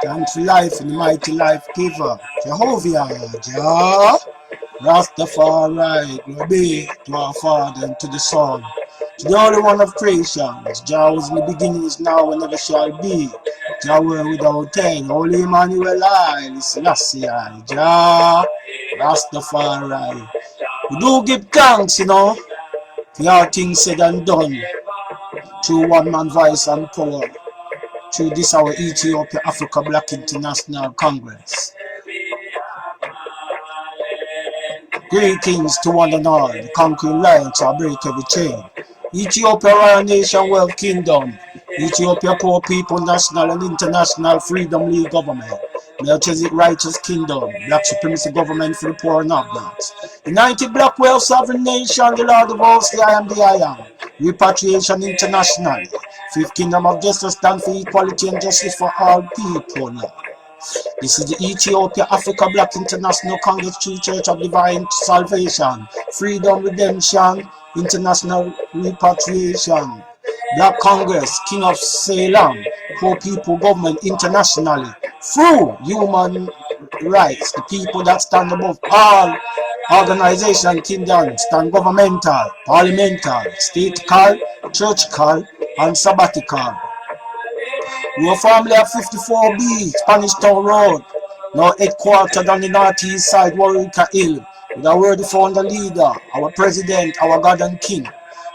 Thanks for life and the mighty life giver. Jehovah, Jah, Rastafari, glory be to our Father and to the Son, to the Holy One of creation. Jah was in the beginning, is now, and never shall be. Jah were without end. Holy Emmanuel, I, Selassie, Jah, Rastafari. We do give thanks, for all things said and done through one man voice and power, through this our Ethiopia Africa Black International Congress. Greetings to one and all, the conquering lion shall break every chain. Ethiopia Royal Nation World Kingdom, Ethiopia Poor People National and International Freedom League Government, Melchizedek Righteous Kingdom, Black Supremacy Government for the poor and not-blacks. United Black World Sovereign Nation, the Lord of Hosts, the I am the I am. Repatriation International, Fifth Kingdom of Justice stand for equality and justice for all people. This is the Ethiopia Africa Black International Congress True Church of Divine Salvation, Freedom, Redemption, International Repatriation, Black Congress, King of Salem, Poor People Government internationally, through human rights, the people that stand above all organization, kingdom, stand governmental, parliamental, statecall, churchcal, and sabbatical. We are family of 54B, Spanish Town Road, now headquartered on the northeast side, Warwick Hill, with our worthy founder leader, our president, our God and King,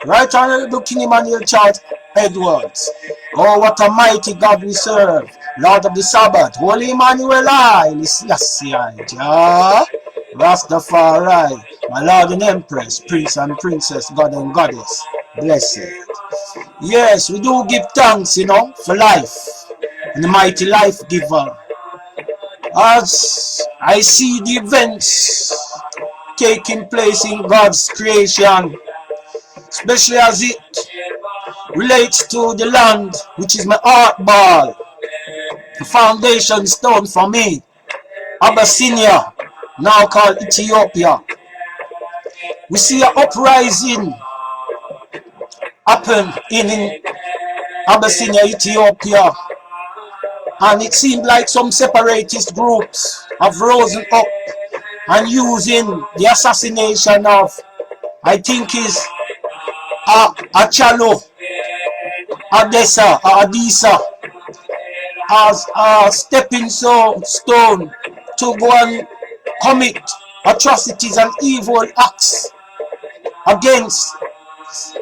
Right Honorable King Emmanuel Charles Edwards. Oh, what a mighty God we serve, Lord of the Sabbath, Holy Emmanuel I, Selassie, Jah, Rastafari, my Lord and Empress, Prince and Princess, God and Goddess, blessed. Yes, we do give thanks, for life and the mighty life giver. As I see the events taking place in God's creation, especially as it relates to the land, which is my heart ball, the foundation stone for me, Abyssinia, now called Ethiopia. We see an uprising happen in Abyssinia, Ethiopia, and it seemed like some separatist groups have risen up and using the assassination of, I think is Achalo, Adisa as a stepping stone to go and commit atrocities and evil acts against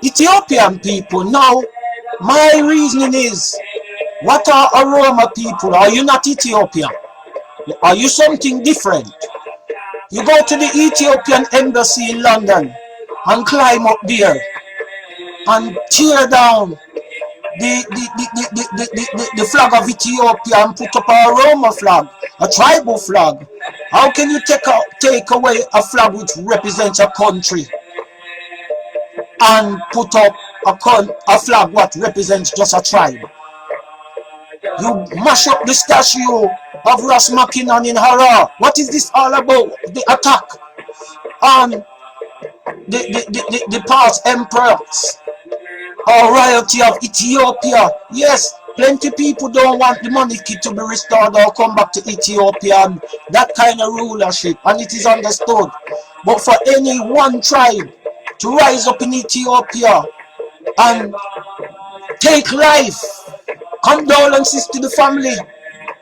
Ethiopian people. Now, my reasoning is, what are Aroma people? Are you not Ethiopian? Are you something different? You go to the Ethiopian embassy in London and climb up there and tear down the flag of Ethiopia and put up a Aroma flag, a tribal flag. How can you take away a flag which represents a country and put up a flag what represents just a tribe? You mash up the statue of Ras Makinan in Hara. What is this all about? The attack on the past emperors or royalty of Ethiopia. Yes, plenty people don't want the monarchy to be restored or come back to Ethiopia and that kind of rulership, and it is understood. But for any one tribe to rise up in Ethiopia and take life, condolences to the family,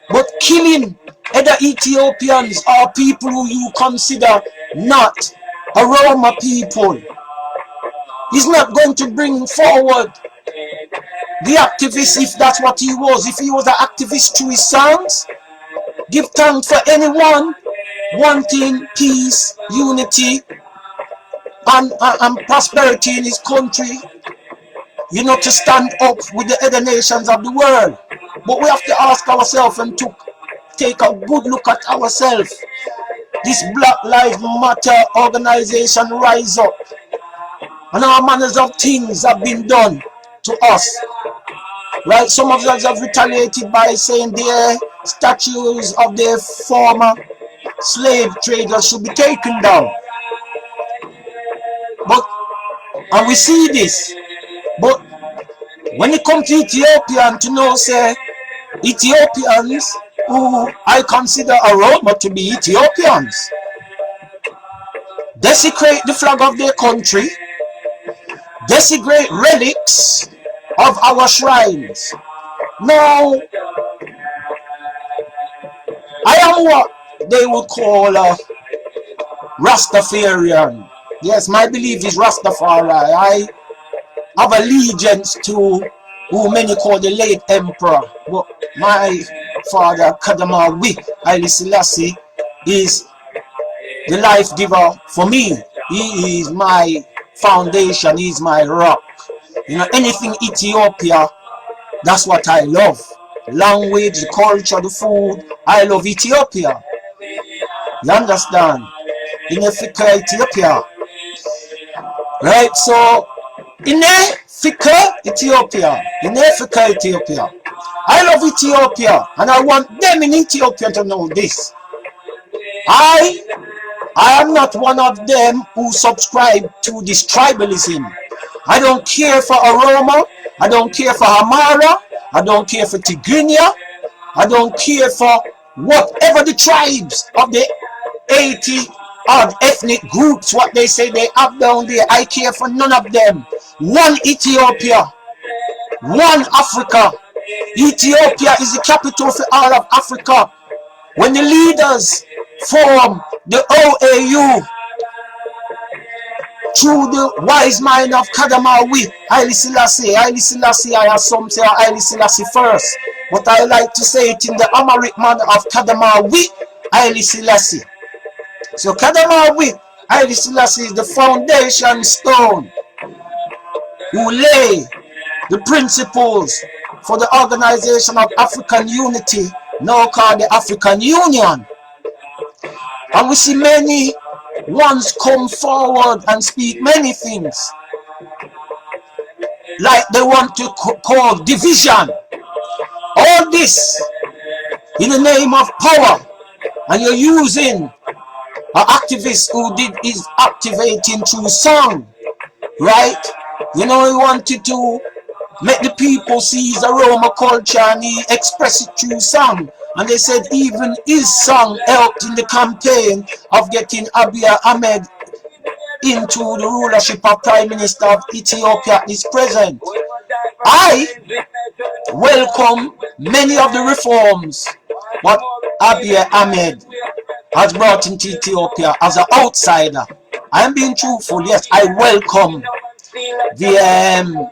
but killing other Ethiopians or people who you consider not Aroma people is not going to bring forward the activist, if that's what he was. If he was an activist through his songs, give thanks for anyone wanting peace, unity, and prosperity in his country, to stand up with the other nations of the world. But we have to ask ourselves and to take a good look at ourselves. This Black Lives Matter organization rise up, and all manners of things have been done to us. Right? Some of us have retaliated by saying their statues of their former slave traders should be taken down. And we see this. But when it comes to Ethiopian, to know, say, Ethiopians who I consider Aroma to be Ethiopians, desecrate the flag of their country, desecrate relics of our shrines. Now, I am what they would call a Rastafarian. Yes, my belief is Rastafari. I have allegiance to who many call the late emperor, but my father, Kadamawi Haile Selassie, is the life giver for me. He is my foundation, he is my rock. You know, anything Ethiopia, that's what I love. Language, the culture, the food, I love Ethiopia. You understand? In Africa, Ethiopia. Right, so in Africa, Ethiopia. In Africa, Ethiopia. I love Ethiopia, and I want them in Ethiopia to know this. I am not one of them who subscribe to this tribalism. I don't care for Aroma, I don't care for Amara, I don't care for Tigrinya, I don't care for whatever the tribes of the 80 odd ethnic groups, what they say they have down there. I care for none of them. One Ethiopia, one Africa. Ethiopia is the capital for all of Africa. When the leaders form the OAU through the wise mind of Kadamawi Haile Selassie, I have some say Haile Selassie first, but I like to say it in the Amharic manner of Kadamawi Haile Selassie. So Kadamawi Haile Selassie is the foundation stone who lay the principles for the organization of African unity, now called the African Union. And we see many ones come forward and speak many things, like they want to call division. All this in the name of power, and you're using an activist who did his activating through song, right? You know, he wanted to make the people see his Aroma culture, and he expressed it through song. And they said even his song helped in the campaign of getting Abiy Ahmed into the rulership of Prime Minister of Ethiopia at this present. I welcome many of the reforms what Abiy Ahmed has brought into Ethiopia as an outsider. I am being truthful. Yes, I welcome the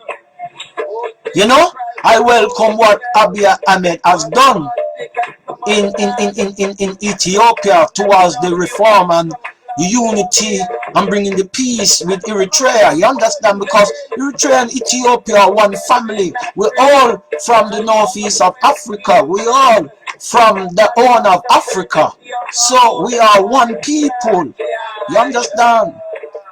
you know, I welcome what Abiy Ahmed has done in Ethiopia towards the reform and the unity and bringing the peace with Eritrea. You understand? Because Eritrea and Ethiopia are one family. We're all from the northeast of Africa. We're all from the horn of Africa. So we are one people. You understand?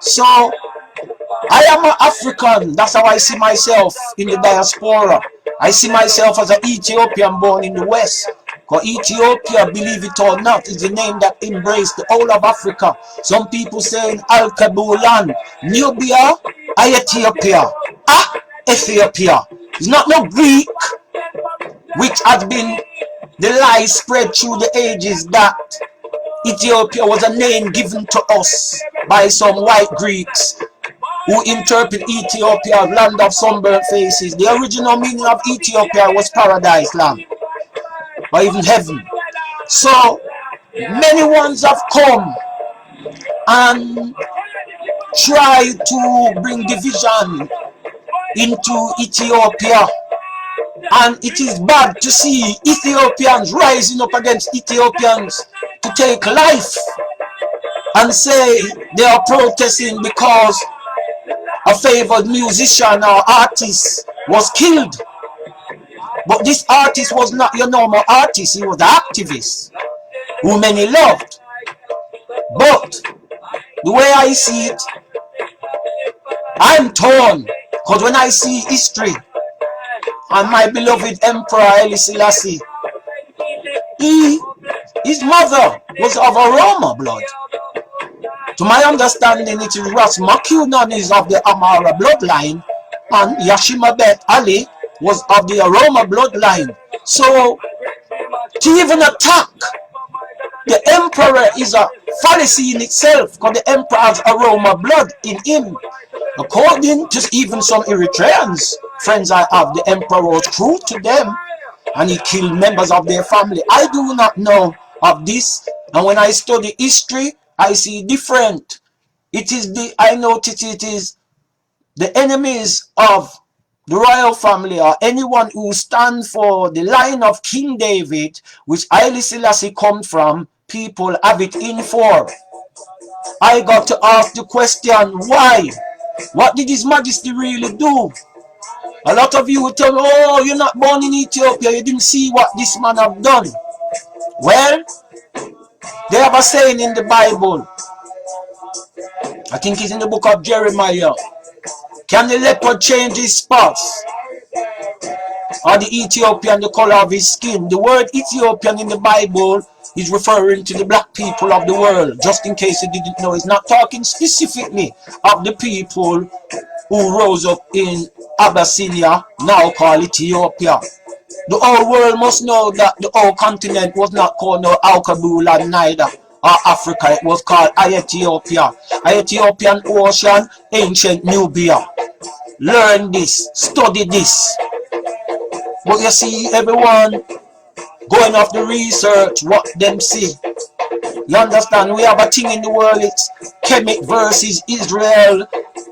So I am an African. That's how I see myself in the diaspora. I see myself as an Ethiopian born in the West. Because Ethiopia, believe it or not, is the name that embraced the whole of Africa. Some people saying Al-Kabulan, Nubia, Ethiopia. Ethiopia. It's not no Greek, which has been the lie spread through the ages that Ethiopia was a name given to us by some white Greeks who interpret Ethiopia as land of sunburnt faces. The original meaning of Ethiopia was paradise land, or even heaven. So many ones have come and tried to bring division into Ethiopia, and it is bad to see Ethiopians rising up against Ethiopians to take life and say they are protesting because a favored musician or artist was killed. But this artist was not your normal artist, he was an activist who many loved. But the way I see it, I'm torn, because when I see history and my beloved Emperor Haile Selassie, his mother was of Aroma blood. To my understanding, it is Ras Makunan is of the Amara bloodline, and Yashima Bet Ali was of the Aroma bloodline. So To even attack the emperor is a fallacy in itself, because the emperor has aroma blood in him. According to even some Eritreans, friends I have, the emperor was cruel to them and he killed members of their family. I do not know of this, and when I study history, I see different. I notice it is the enemies of the royal family, or anyone who stands for the line of King David, which Haile Selassie come from, people have it in for. I got to ask the question, why? What did His Majesty really do? A lot of you will tell me, oh, you're not born in Ethiopia, you didn't see what this man have done. Well, they have a saying in the Bible, I think it's in the book of Jeremiah, can the leopard change his spots? Or the Ethiopian the color of his skin? The word Ethiopian in the Bible is referring to the black people of the world. Just in case you didn't know, it's not talking specifically of the people who rose up in Abyssinia, now called Ethiopia. The whole world must know that the whole continent was not called no Alkabul neither, or Africa. It was called Ethiopia. Ethiopian Ocean, ancient Nubia. Learn this, study this. But you see, everyone going off the research, what them see. You understand? We have a thing in the world, it's Kemet versus Israel,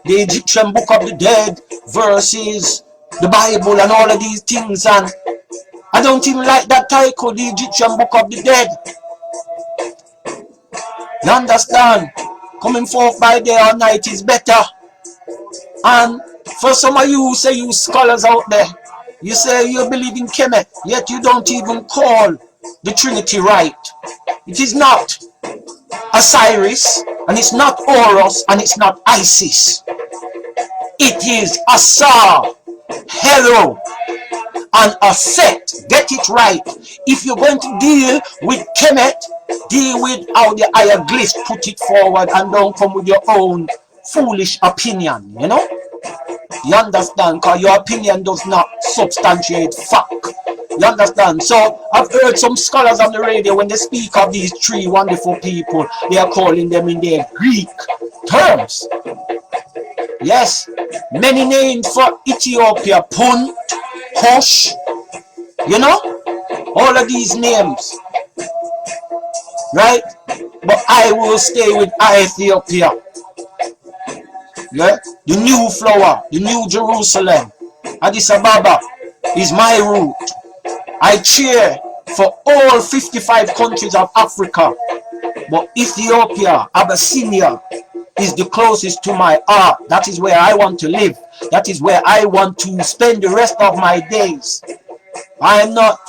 the Egyptian Book of the Dead versus the Bible and all of these things. And I don't even like that title, the Egyptian Book of the Dead. You understand? Coming forth by day or night is better. And for some of you who say you scholars out there, you say you believe in Kemet, yet you don't even call the Trinity right. It is not Osiris, and it's not Horus, and it's not Isis. It is Asar, Hero, and Aset. Get it right. If you're going to deal with Kemet, deal with how the hieroglyphs put it forward, and don't come with your own foolish opinion, you know? You understand? Because your opinion does not substantiate fact. You understand? So I've heard some scholars on the radio, when they speak of these three wonderful people, they are calling them in their Greek terms. Yes, many names for Ethiopia, Punt, Hush, you know, all of these names, right? But I will stay with Ethiopia. Yeah? The new flower, the new Jerusalem, Addis Ababa is my route. I cheer for all 55 countries of Africa, but Ethiopia, Abyssinia, is the closest to my heart. That is where I want to live. That is where I want to spend the rest of my days. I am not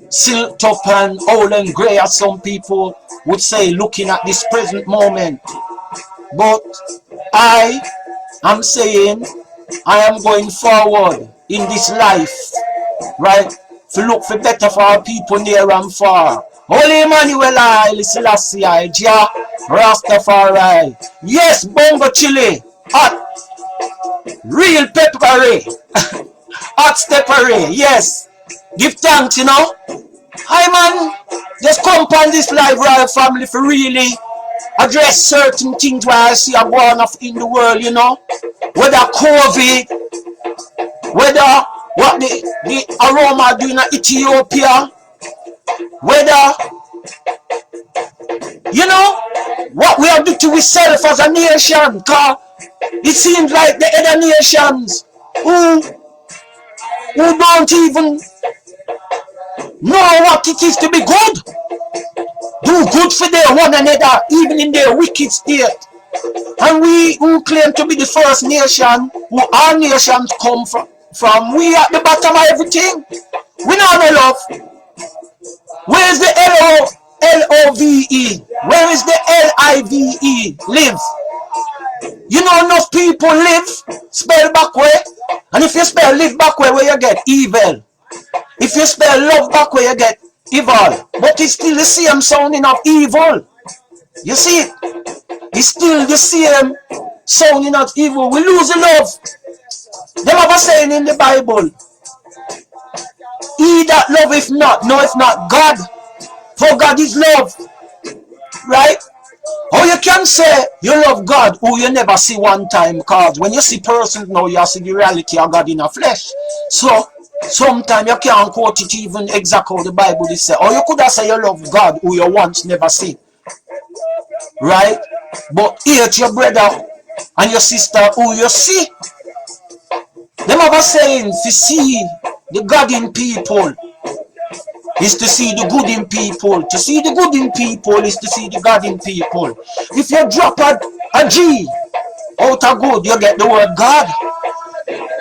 silt up and old and grey, as some people would say, looking at this present moment. But I am saying I am going forward in this life, right? To look for better for our people near and far. Holy Emmanuel, Haile Selassie, Jah Rastafari. Yes, Bongo Chile, hot, real peppery, hot steppery. Yes, give thanks, you know. Hi man, just come on this live royal family for really address certain things where I see are going off in the world, you know. Whether COVID, whether what the aroma doing in Ethiopia, whether, you know, what we have to do to ourselves as a nation, because it seems like the other nations who don't even know what it is to be good, do good for their one another, even in their wicked state. And we who claim to be the first nation, who our nations come from, we at the bottom of everything. We know no love. Where is the L-O-V-E? Where is the L-I-V-E? Live. You know enough people live, spell back way. And if you spell live back way, where you get evil. If you spell love back way, you get evil. But it's still the same sounding of evil. You see it? It's still the same sounding of evil. We lose the love. They have a saying in the Bible. He that loveth not, knoweth not God, for God is love. Right? Or you can say you love God who you never see one time, because when you see persons now, you see the reality of God in the flesh. So sometimes you can't quote it even exactly how the Bible is say. Or you could have said you love God who you once never see. Right? But hate your brother and your sister who you see. Them have a saying, to see the God in people is to see the good in people. To see the good in people is to see the God in people. If you drop a G out of good, you get the word God.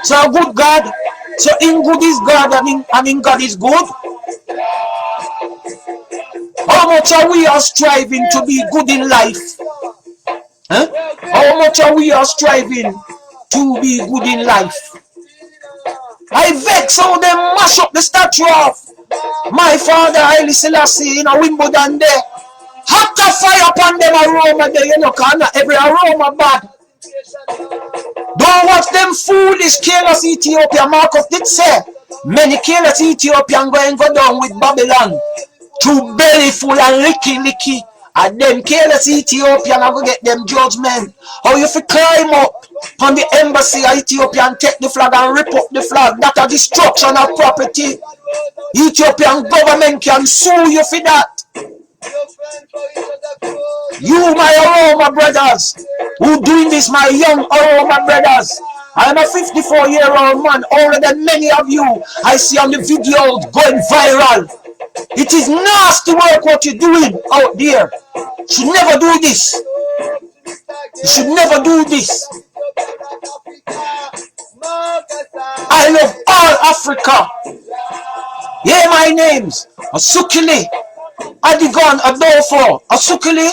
So a good God. So in good is God and in God is good. How much are we are striving to be good in life? Huh? How much are we are striving to be good in life? I vex how they mash up the statue of my father Haile Selassie in a Wimbledon there. Hot fire upon them aroma there, you know, because not every aroma bad. Don't watch them foolish careless Ethiopia. Marcus did say, many careless Ethiopian going go down with Babylon. Too belly full and licky. And them careless Ethiopian are going to get them judgment. How you fi climb up on the embassy of Ethiopia and take the flag and rip up the flag? That a destruction of property. Ethiopian government can sue you for that. You, my Aroma brothers, who doing this, my young Aroma brothers. I am a 54-year-old man, older than many of you. I see on the videos going viral. It is nasty work what you're doing out there. You should never do this. You should never do this. I love all Africa. Yeah, my names ASUKILE, Adigon, Adolfo. ASUKILE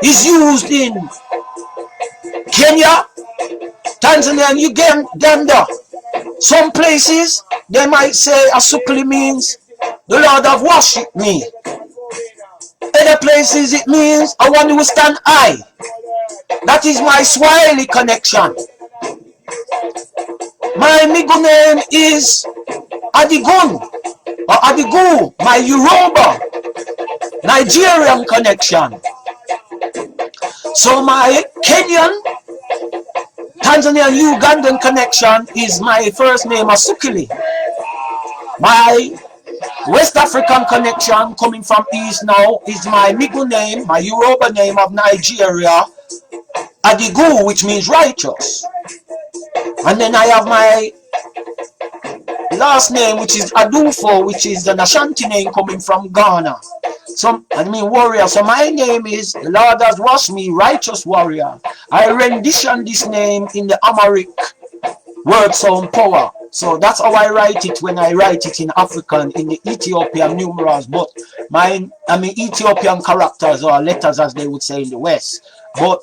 is used in Kenya, Tanzania, and Uganda. Some places they might say ASUKILE means the Lord have worshipped me. Other places it means I want to stand high. That is my Swahili connection. My middle name is Adigun or Adigu, my Yoruba, Nigerian connection. So my Kenyan, Tanzanian, Ugandan connection is my first name ASUKILE. My West African connection coming from East now is my middle name, my Yoruba name of Nigeria, Adigu, which means righteous. And then I have my last name, which is Adufo, which is the Ashanti name coming from Ghana. So, warrior. So my name is the Lord has washed me, righteous warrior. I rendition this name in the Amharic word sound power. So that's how I write it when I write it in African, in the Ethiopian numerals. But Ethiopian characters or letters, as they would say in the West. But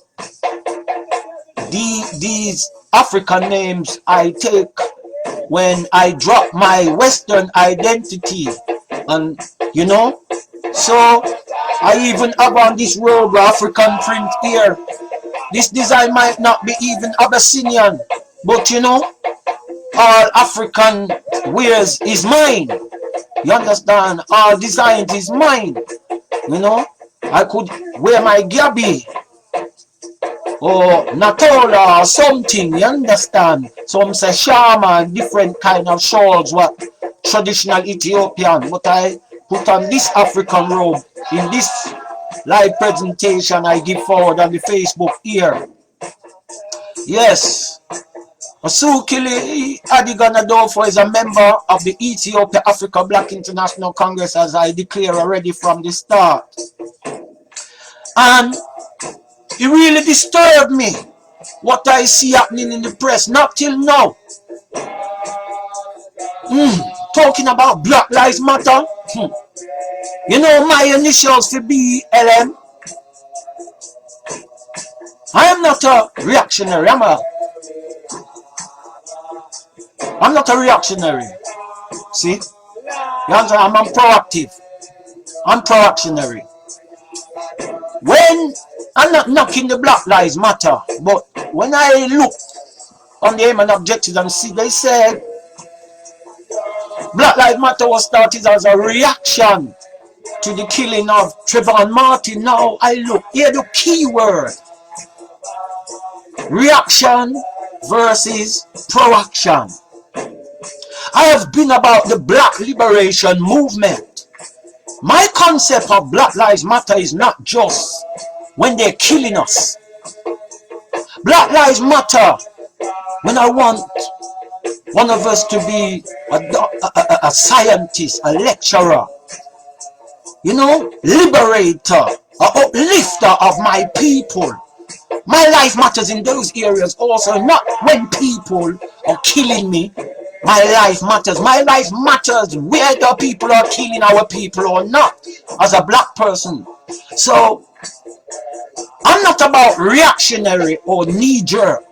these African names I take when I drop my Western identity, and you know, so I even have on this robe African print here. This design might not be even Abyssinian, but you know, all African wears is mine. You understand? All design is mine. You know, I could wear my gabi or Natola or something, you understand? Some say Shama, different kind of shawls, what traditional Ethiopian, but I put on this African robe in this live presentation I give forward on the Facebook here. Yes, ASUKILE Adigan Adolfo is a member of the Ethiopia Africa Black International Congress, as I declare already from the start. And it really disturbed me what I see happening in the press, not till now. Talking about Black Lives Matter. You know my initials for BLM. I am not a reactionary. I'm not a reactionary. See? You understand? I'm proactive. I'm proactionary. When I'm not knocking the Black Lives Matter, but when I look on the aim and objectives and see, they said Black Lives Matter was started as a reaction to the killing of Trayvon Martin. Now I look, here the key word. Reaction versus proaction. I have been about the Black Liberation Movement. My concept of Black Lives Matter is not just when they're killing us. Black Lives Matter when I want one of us to be a scientist, a lecturer, you know, liberator, an uplifter of my people. My life matters in those areas also, not when people are killing me. My life matters. My life matters whether people are killing our people or not, as a black person. So, I'm not about reactionary or knee-jerk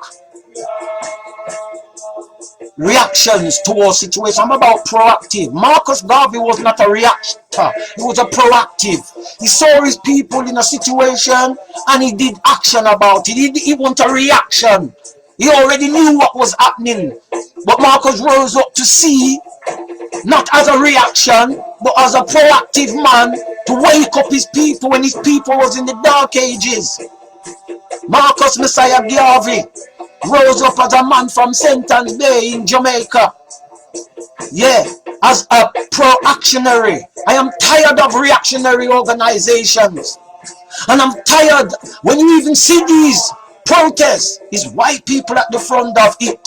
reactions towards situations. I'm about proactive. Marcus Garvey was not a reactor. He was a proactive. He saw his people in a situation and he did action about it. He wasn't a reaction. He already knew what was happening. But Marcus rose up to see, not as a reaction, but as a proactive man to wake up his people when his people was in the dark ages. Marcus Messiah Garvey rose up as a man from Sentence Bay in Jamaica. Yeah, as a pro-actionary. I am tired of reactionary organizations. And I'm tired when you even see these protests, it's white people at the front of it.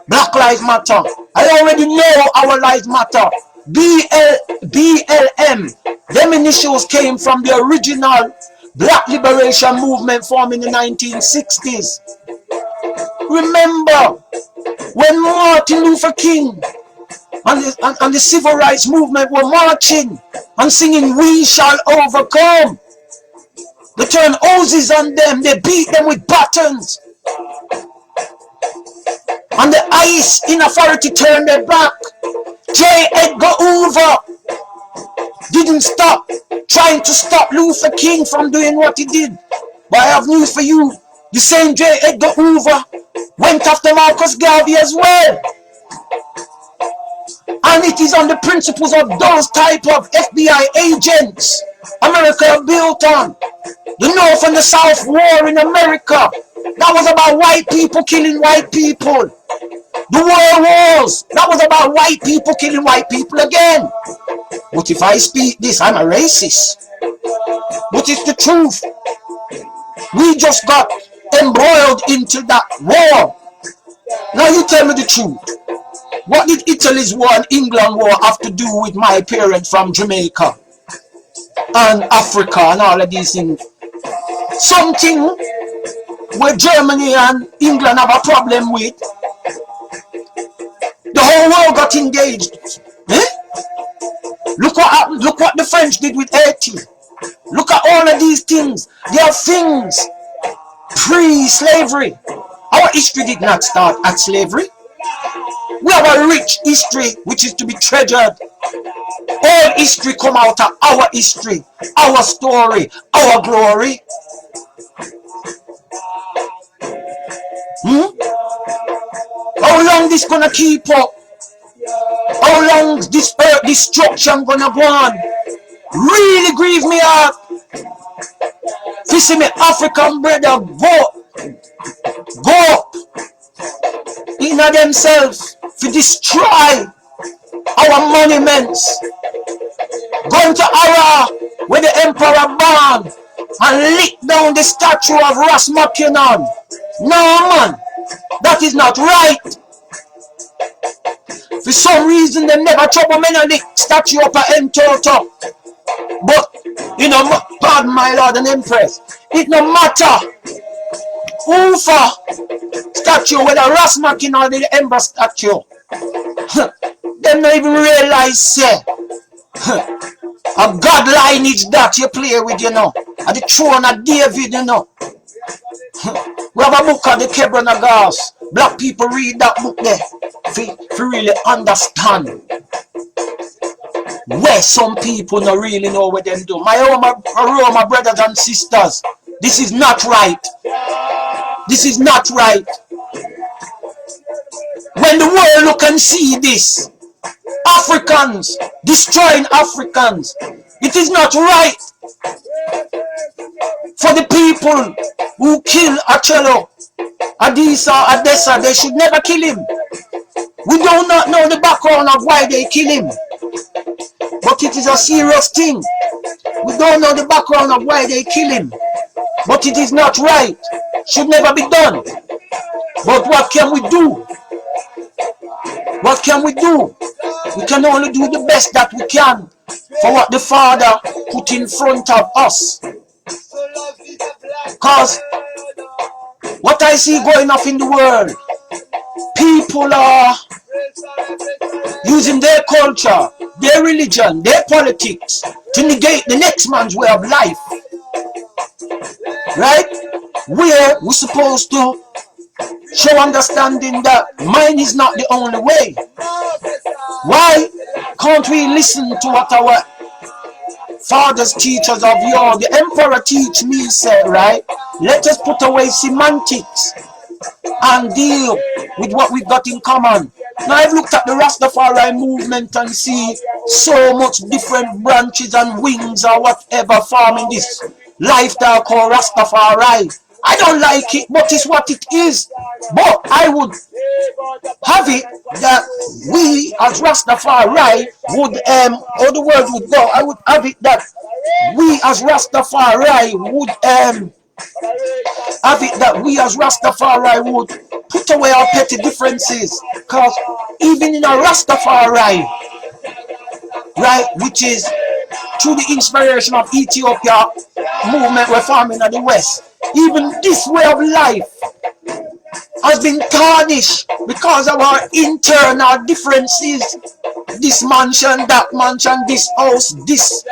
Black Lives Matter. I already know our lives matter. BLM. Them initials came from the original Black Liberation Movement formed in the 1960s. Remember when Martin Luther King and the Civil Rights Movement were marching and singing "We Shall Overcome." They turned hoses on them, they beat them with batons. And the ICE in authority turned their back. J. Edgar Hoover didn't stop trying to stop Luther King from doing what he did. But I have news for you. The same J. Edgar Hoover went after Marcus Garvey as well. And it is on the principles of those type of FBI agents America built on. The North and the South War in America. That was about white people killing white people. The World Wars. That was about white people killing white people again. But if I speak this, I'm a racist. But it's the truth. We just got embroiled into that war. Now you tell me the truth. What did Italy's war and England war have to do with my parents from Jamaica and Africa and all of these things? Something where Germany and England have a problem with. The whole world got engaged. Eh? Look what happened. Look what the French did with Haiti. Look at all of these things. They are things pre-slavery. Our history did not start at slavery. We have a rich history which is to be treasured. All history come out of our history, our story, our glory. How long this gonna keep up? How long this earth destruction gonna go on? Really grieve me out. You see me African brother go up in themselves to destroy our monuments. Going to Ara where the emperor born and lick down the statue of Ras Mackinnon. No man, that is not right. For some reason they never trouble me on the statue of an Toto. But, you know, pardon my Lord and Empress, it no matter who for statue, whether Ras Mackinnon or the Emperor statue. Them not even realize, say, a God lineage that you play with, you know. At the throne of David, you know. We have a book of the Kebronagars. Black people read that book there to really understand where some people don't really know what them do. My Roma brothers and sisters, this is not right. This is not right. When the world look and see this, Africans, destroying Africans. It is not right for the people who kill Achelo, Adisa, Adessa. They should never kill him. We do not know the background of why they kill him, but it is a serious thing. We don't know the background of why they kill him, but it is not right. Should never be done. But what can we do? What can we do? We can only do the best that we can for what the Father put in front of us. Because what I see going off in the world, people are using their culture, their religion, their politics to negate the next man's way of life. Right? Where we're supposed to show understanding that mine is not the only way. Why can't we listen to what our fathers teach us of yore? The emperor teach me, said, right? Let us put away semantics and deal with what we've got in common. Now I've looked at the Rastafari movement and see so much different branches and wings or whatever forming this lifestyle called Rastafari. I don't like it, but it's what it is. But I would have it that we as Rastafari would, or the word would go, I would have it that we as Rastafari would, have it that we as Rastafari would put away our petty differences. Because even in a Rastafari, right, which is through the inspiration of Ethiopia movement we're forming in the West, even this way of life has been tarnished because of our internal differences. This mansion, that mansion, this house, this.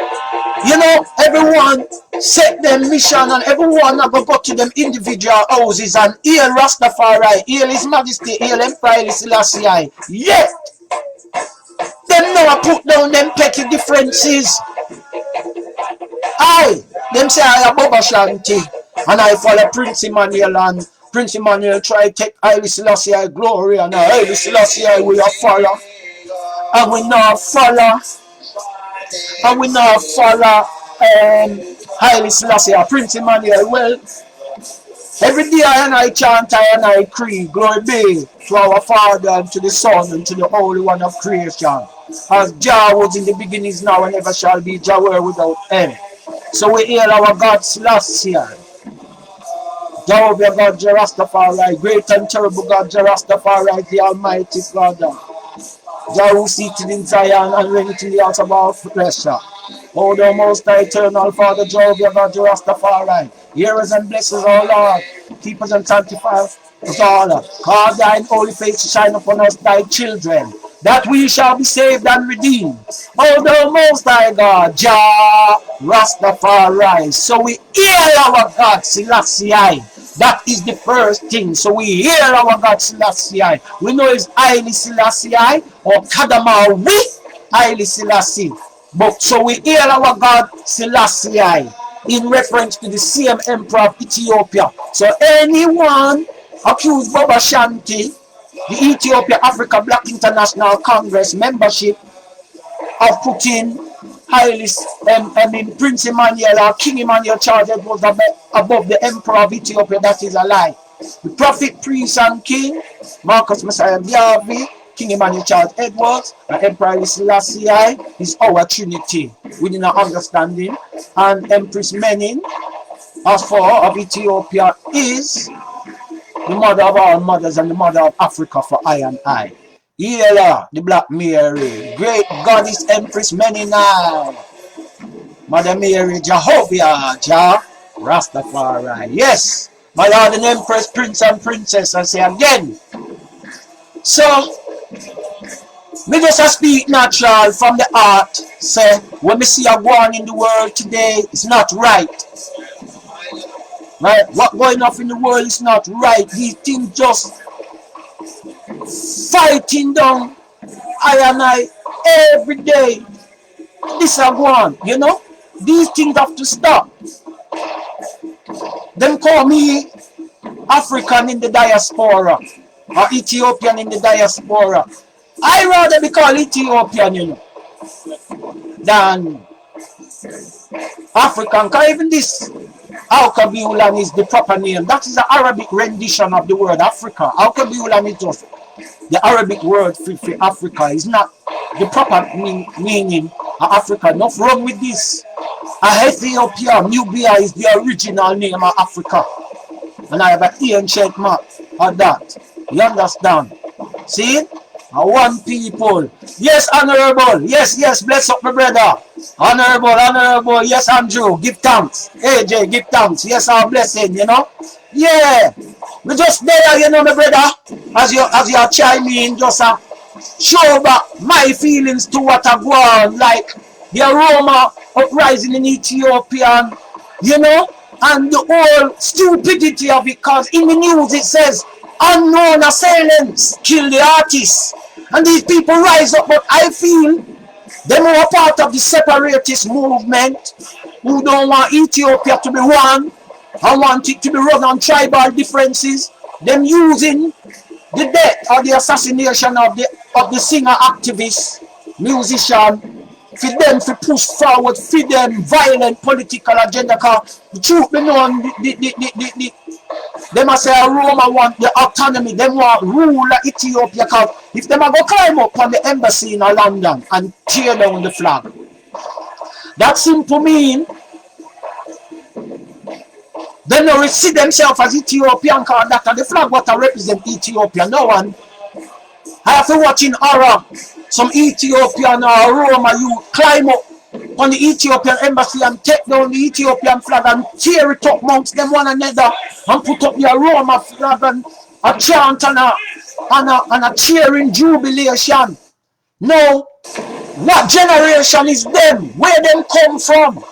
You know, everyone set their mission and everyone are going to go to them individual houses and hail Rastafari, hail His Majesty, hail Emperor Selassie. Yet, them never put down them petty differences. Them say I am Baba Shanti and I follow Prince Emmanuel, and Prince Emmanuel try to take Haile Selassie glory, and Haile Selassie we are follow. And we not follow. And we not follow Haile Selassie, Prince Emmanuel. Well, every day I chant, I creed, glory be to our Father and to the Son and to the Holy One of creation. As Jah was in the beginnings, now and ever shall be, Jah were without end. So we hail our God Selassie. Jehovah God Jah Rastafari, great and terrible God Jah Rastafari, the Almighty Father. Jah who seated in Zion and reigneth in the house of our flesh. O thou most high eternal Father, Jehovah God Jah Rastafari, hear us and bless us, O Lord. Keep us and sanctify us all. Cause thine holy face to shine upon us, thy children, that we shall be saved and redeemed. O thou most high God, Jah Rastafari. So we hear our God Selassie. That is the first thing. So we hear our God Selassie. We know it's Haile Selassie or Kadama with Haile Selassie. But so we hear our God Selassie in reference to the same emperor of Ethiopia. So anyone accused Baba Shanti, the Ethiopia Africa Black International Congress membership, of putting Prince Emmanuel or King Emmanuel charges was above the emperor of Ethiopia, that is a lie. The prophet, priest, and king, Marcus Messiah Biavi, King Emmanuel Charles Edwards, and Emperor Selassie is our Trinity within our understanding. And Empress Menin, as for of Ethiopia, is the mother of all mothers and the mother of Africa for I and I. Yela, the Black Mary, great goddess Empress Meninai, Mother Mary, Jehovah, Jah Rastafari. Yes, my Lord and Empress, Prince and Princess, I say again. So, me just speak natural from the heart. Say, when we see a war in the world today, it's not right. Right? What going on in the world is not right. These things just fighting down I and I every day. This is one, you know. These things have to stop. Them call me African in the diaspora or Ethiopian in the diaspora. I rather be called Ethiopian, you know, than African. Because even this Alkabulan is the proper name. That is the Arabic rendition of the word Africa. Alkabulan is just the Arabic word for Africa. Is not the proper meaning of Africa. Nothing wrong with this. Ethiopia, Nubia is the original name of Africa. And I have an ancient map of that. You understand? See? One people. Yes, honorable. Yes, yes, bless up my brother. Honorable, honorable. Yes, Andrew. Give thanks. AJ, give thanks. Yes, our blessing, you know. Yeah. We just there, you know, my brother. As you chime in, just show back my feelings to what I go on. Like the aroma uprising in Ethiopia, you know, and the whole stupidity of it, because in the news it says unknown assailants kill the artists, and these people rise up. But I feel them are part of the separatist movement who don't want Ethiopia to be one and want it to be run on tribal differences. Them using the death or the assassination of the singer activist musician for them to push forward for them violent political agenda. Because the truth be known, they must say Roma want the autonomy, they want rule of Ethiopia. Because if they go climb up on the embassy in London and tear down the flag, that simple mean they don't see themselves as Ethiopian, because that the flag what represent Ethiopia. No one. I have to watch in horror some Ethiopian or Roma you climb up on the Ethiopian embassy and take down the Ethiopian flag and tear it up amongst them one another and put up the Roma flag and a chant and a cheering jubilation. No, what generation is them? Where them come from?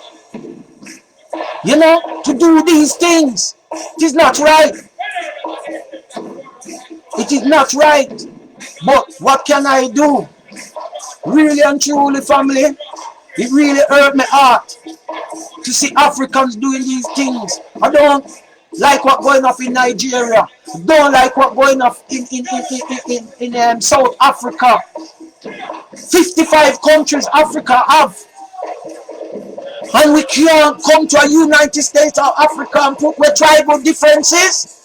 You know, to do these things. It is not right. It is not right. But what can I do? Really and truly, family, it really hurt my heart to see Africans doing these things. I don't like what's going on in Nigeria. I don't like what's going on in South Africa. 55 countries Africa have. And we can't come to a United States of Africa and put with tribal differences.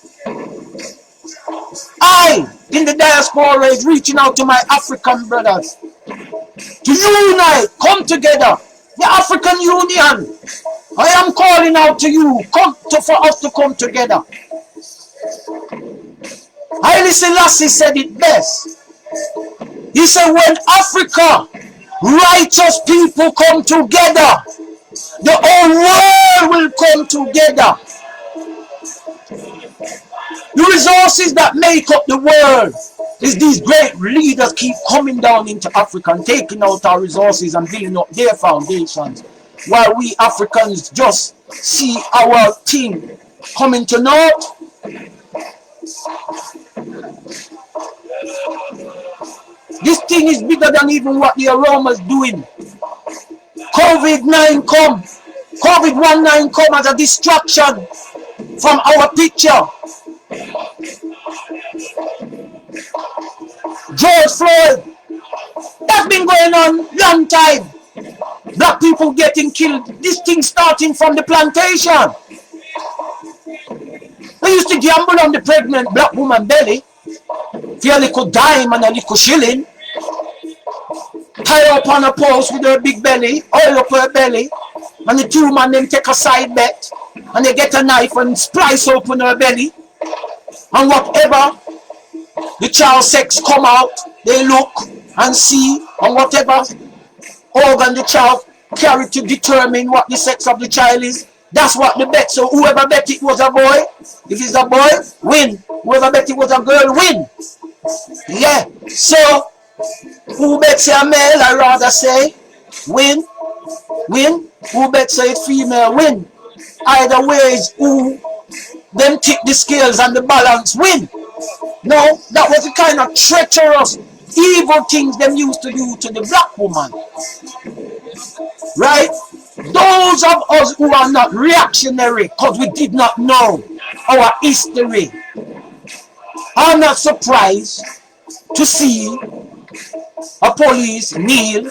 I, in the diaspora, is reaching out to my African brothers to unite, come together. The African Union, I am calling out to you, for us to come together. Haile Selassie said it best. He said, when Africa, righteous people come together, the whole world will come together. The resources that make up the world is these great leaders keep coming down into Africa and taking out our resources and building up their foundations, while we Africans just see our team coming to naught. This thing is bigger than even what the aroma's doing. COVID-19 come as a distraction from our picture. George Floyd, that's been going on long time. Black people getting killed. This thing starting from the plantation. They used to gamble on the pregnant black woman belly for a little dime and a little shilling. Tie her up on a post with her big belly, oil up her belly, and the two men then take a side bet and they get a knife and splice open her belly, and whatever the child sex come out, they look and see, and whatever organ the child carry to determine what the sex of the child is, that's what the bet. So whoever bet it was a boy, if it's a boy, win. Whoever bet it was a girl, win. Yeah. So who bets a male, I rather say, win. Win. Who bets it's female, win. Either ways, who them tip the scales and the balance, win. No, that was the kind of treacherous, evil things them used to do to the black woman. Right? Those of us who are not reactionary because we did not know our history, are not surprised to see a police kneel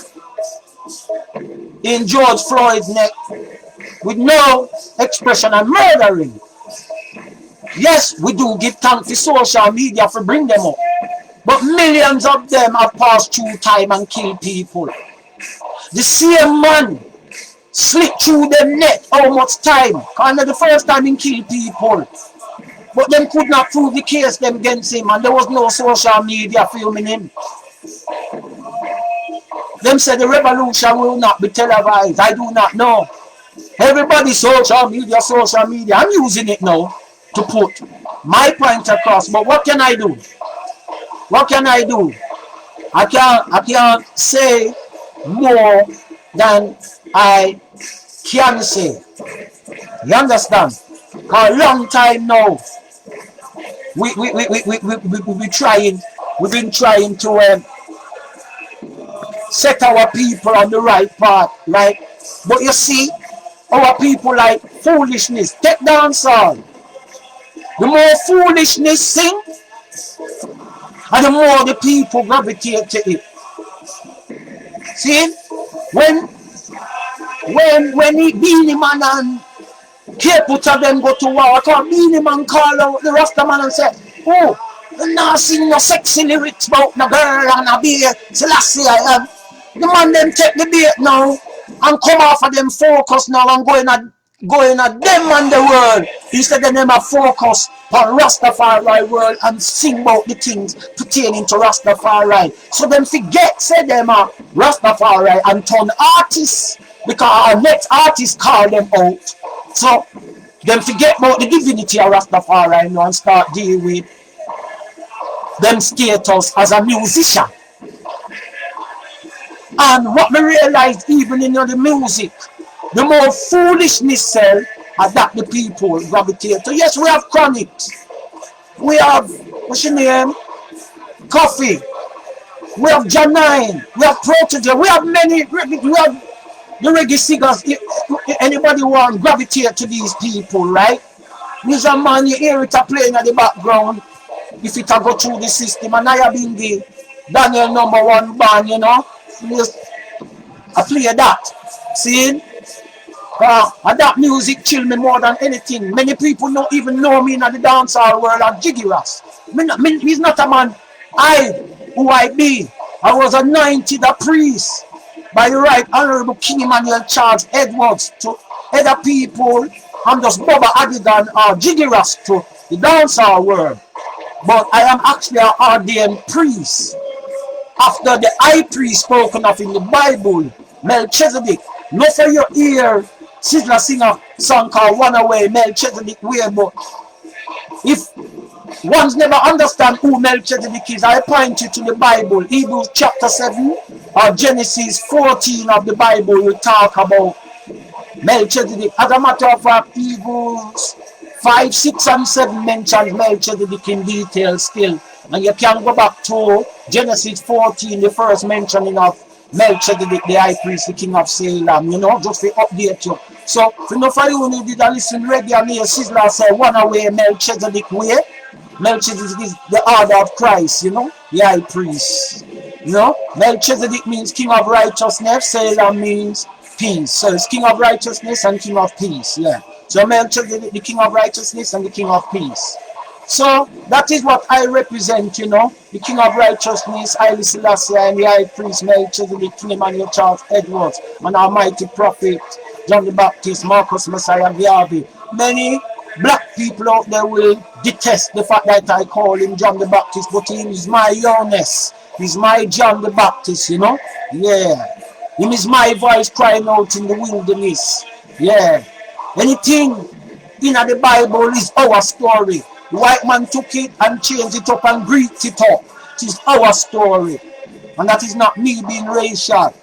in George Floyd's neck with no expression and murdering. Yes, we do give thanks to social media for bring them up. But millions of them have passed through time and killed people. The same man slit through them neck how much time? Kind of the first time he killed people. But them could not prove the case them against him, and there was no social media filming him. Them said the revolution will not be televised. I do not know. Everybody social media, social media. I'm using it now to put my point across. But what can I do? What can I do? I can't say more than I can say. You understand? For a long time now, we've been trying to set our people on the right path. Like, but you see, our people like foolishness. Take down sound. The more foolishness sing, and the more the people gravitate to it. See, when Beanie Man and K-Putter them go to war, I call Beanie Man call out the Rasta man and say, oh, you not sing no sexy lyrics about no girl and a beer. Selassie I am. The man them take the bait now and come off of them focus now and going at them and the world. Instead of them a focus on Rastafari world and sing about the things pertaining to Rastafari. So them forget say them are Rastafari and turn artists because our next artists call them out. So them forget about the divinity of Rastafari now and start dealing with them status as a musician. And what we realize even in the music, the more foolishness sell, that the people gravitate to. Yes, we have Chronics. We have, what's your name? Coffee. We have Janine. We have Protege. We have many, we have the reggae singers. Anybody want to gravitate to these people, right? There's a man, you hear it playing at the background. If it go through the system, and I have been the Daniel #1 band, you know. I play that. See? And that music chill me more than anything. Many people don't even know me in the dancehall world of Jiggy Ras. He's not a man. Who I be. I was anointed a priest by the Right Honorable King Emmanuel Charles Edwards to other people. I'm just Bubba Adigan or Jiggy Ras to the dancehall world. But I am actually an ordained priest. After the high priest spoken of in the Bible, Melchizedek. Not for your ear, Sizzler sing a song called One Away, Melchizedek way, but if one's never understand who Melchizedek is, I point you to the Bible, Hebrews chapter 7 or Genesis 14 of the Bible will talk about Melchizedek. As a matter of fact, Hebrews 5, 6 and 7 mentions Melchizedek in detail still. And you can go back to Genesis 14, the first mentioning of Melchizedek, the high priest, the king of Salem, you know, just to update you. So, for no for you who did listen regularly, Sizzler say, one away, Melchizedek way. Melchizedek is the order of Christ, you know, the high priest. You know, Melchizedek means king of righteousness, Salem means peace. So, it's king of righteousness and king of peace, yeah. So, Melchizedek, the king of righteousness and the king of peace. So that is what I represent, you know, the king of righteousness, Haile Selassie, and the high priest Melchizedek, King Emmanuel Charles Edwards, and almighty prophet John the Baptist, Marcus Messiah Garvey. Many black people out there will detest the fact that I call him John the Baptist, but he is my Jonas. He's my John the Baptist, you know. Yeah. Him is my voice crying out in the wilderness. Yeah. Anything in the Bible is our story. The white man took it and changed it up and greased it up. It is our story. And that is not me being racial.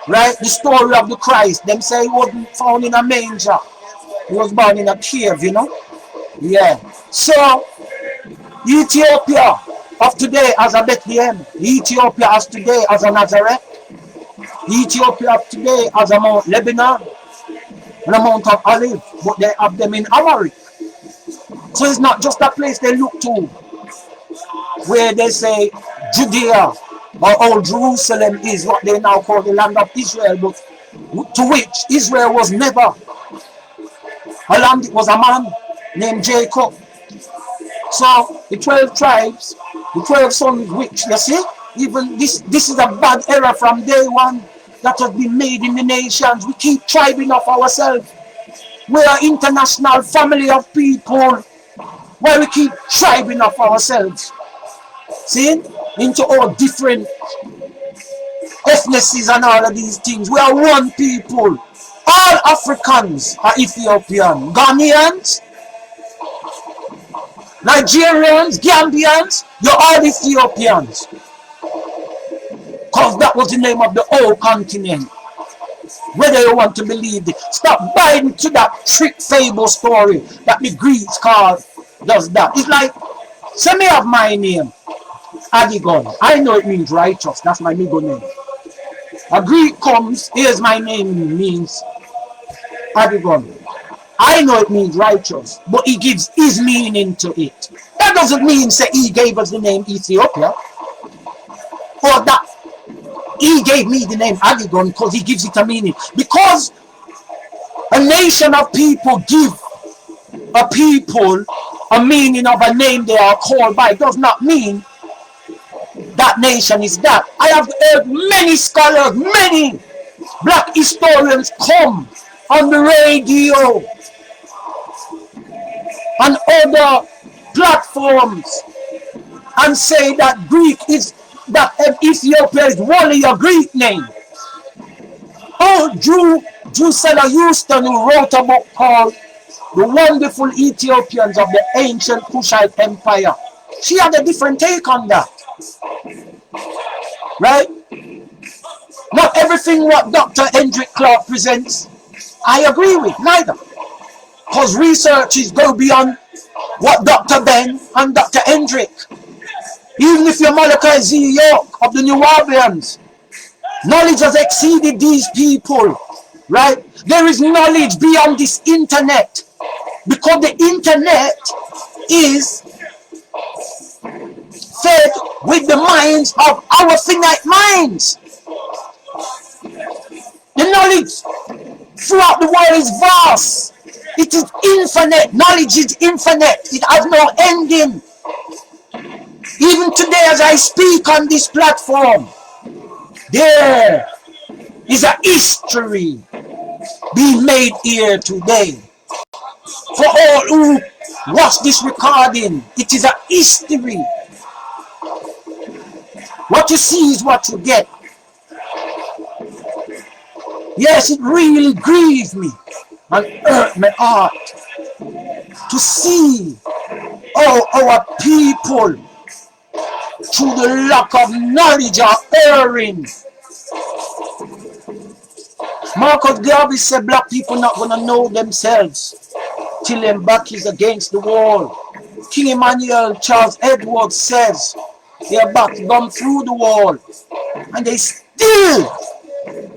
Right? The story of the Christ. Them say he wasn't found in a manger. He was born in a cave, you know. Yeah. So, Ethiopia of today as a Bethlehem. Ethiopia as today as a Nazareth. Ethiopia of today as a Mount Lebanon. And a Mount of Olive. But they have them in Amoric. So it's not just a place they look to where they say Judea or old Jerusalem is what they now call the land of Israel, but to which Israel was never a land. It was a man named Jacob. So the 12 tribes, the 12 sons, which you see, even this is a bad error from day one that has been made in the nations. We keep tribing off ourselves. We are international family of people. Why we keep tribing off ourselves? See, into all different ethnicities and all of these things. We are one people. All Africans are Ethiopian. Ghanaians, Nigerians, Gambians, you're all Ethiopians. Because that was the name of the whole continent. Whether you want to believe it. Stop buying to that trick fable story that the Greeks call does that. It's like, say me have my name, Adigon. I know it means righteous. That's my middle name. A Greek comes, here's my name, means Adigon. I know it means righteous, but he gives his meaning to it. That doesn't mean say he gave us the name Ethiopia, or that he gave me the name Adigon because he gives it a meaning. Because a nation of people give a people a meaning of a name they are called by does not mean that nation is that. I have heard many scholars, many black historians come on the radio and other platforms and say that Greek is, that Ethiopia is only a Greek name. Oh, Drusilla Houston, who wrote a book called The Wonderful Ethiopians of the Ancient Kushite Empire, she had a different take on that. Right? Not everything what Dr. Hendrik Clark presents, I agree with, neither. Because researches go beyond what Dr. Ben and Dr. Hendrik. Even if you're Malachi Z. York of the New Orleans, knowledge has exceeded these people, right? There is knowledge beyond this internet, because the internet is fed with the minds of our finite minds. The knowledge throughout the world is vast. It is infinite. Knowledge is infinite. It has no ending. Even today as I speak on this platform, there is a history being made here today. For all who watch this recording, it is a history. What you see is what you get. Yes, it really grieves me and hurt my heart to see how our people, through the lack of knowledge, are erring. Marcus Garvey said black people not going to know themselves till their back is against the wall. King Emmanuel Charles Edwards says their back gone through the wall and they still,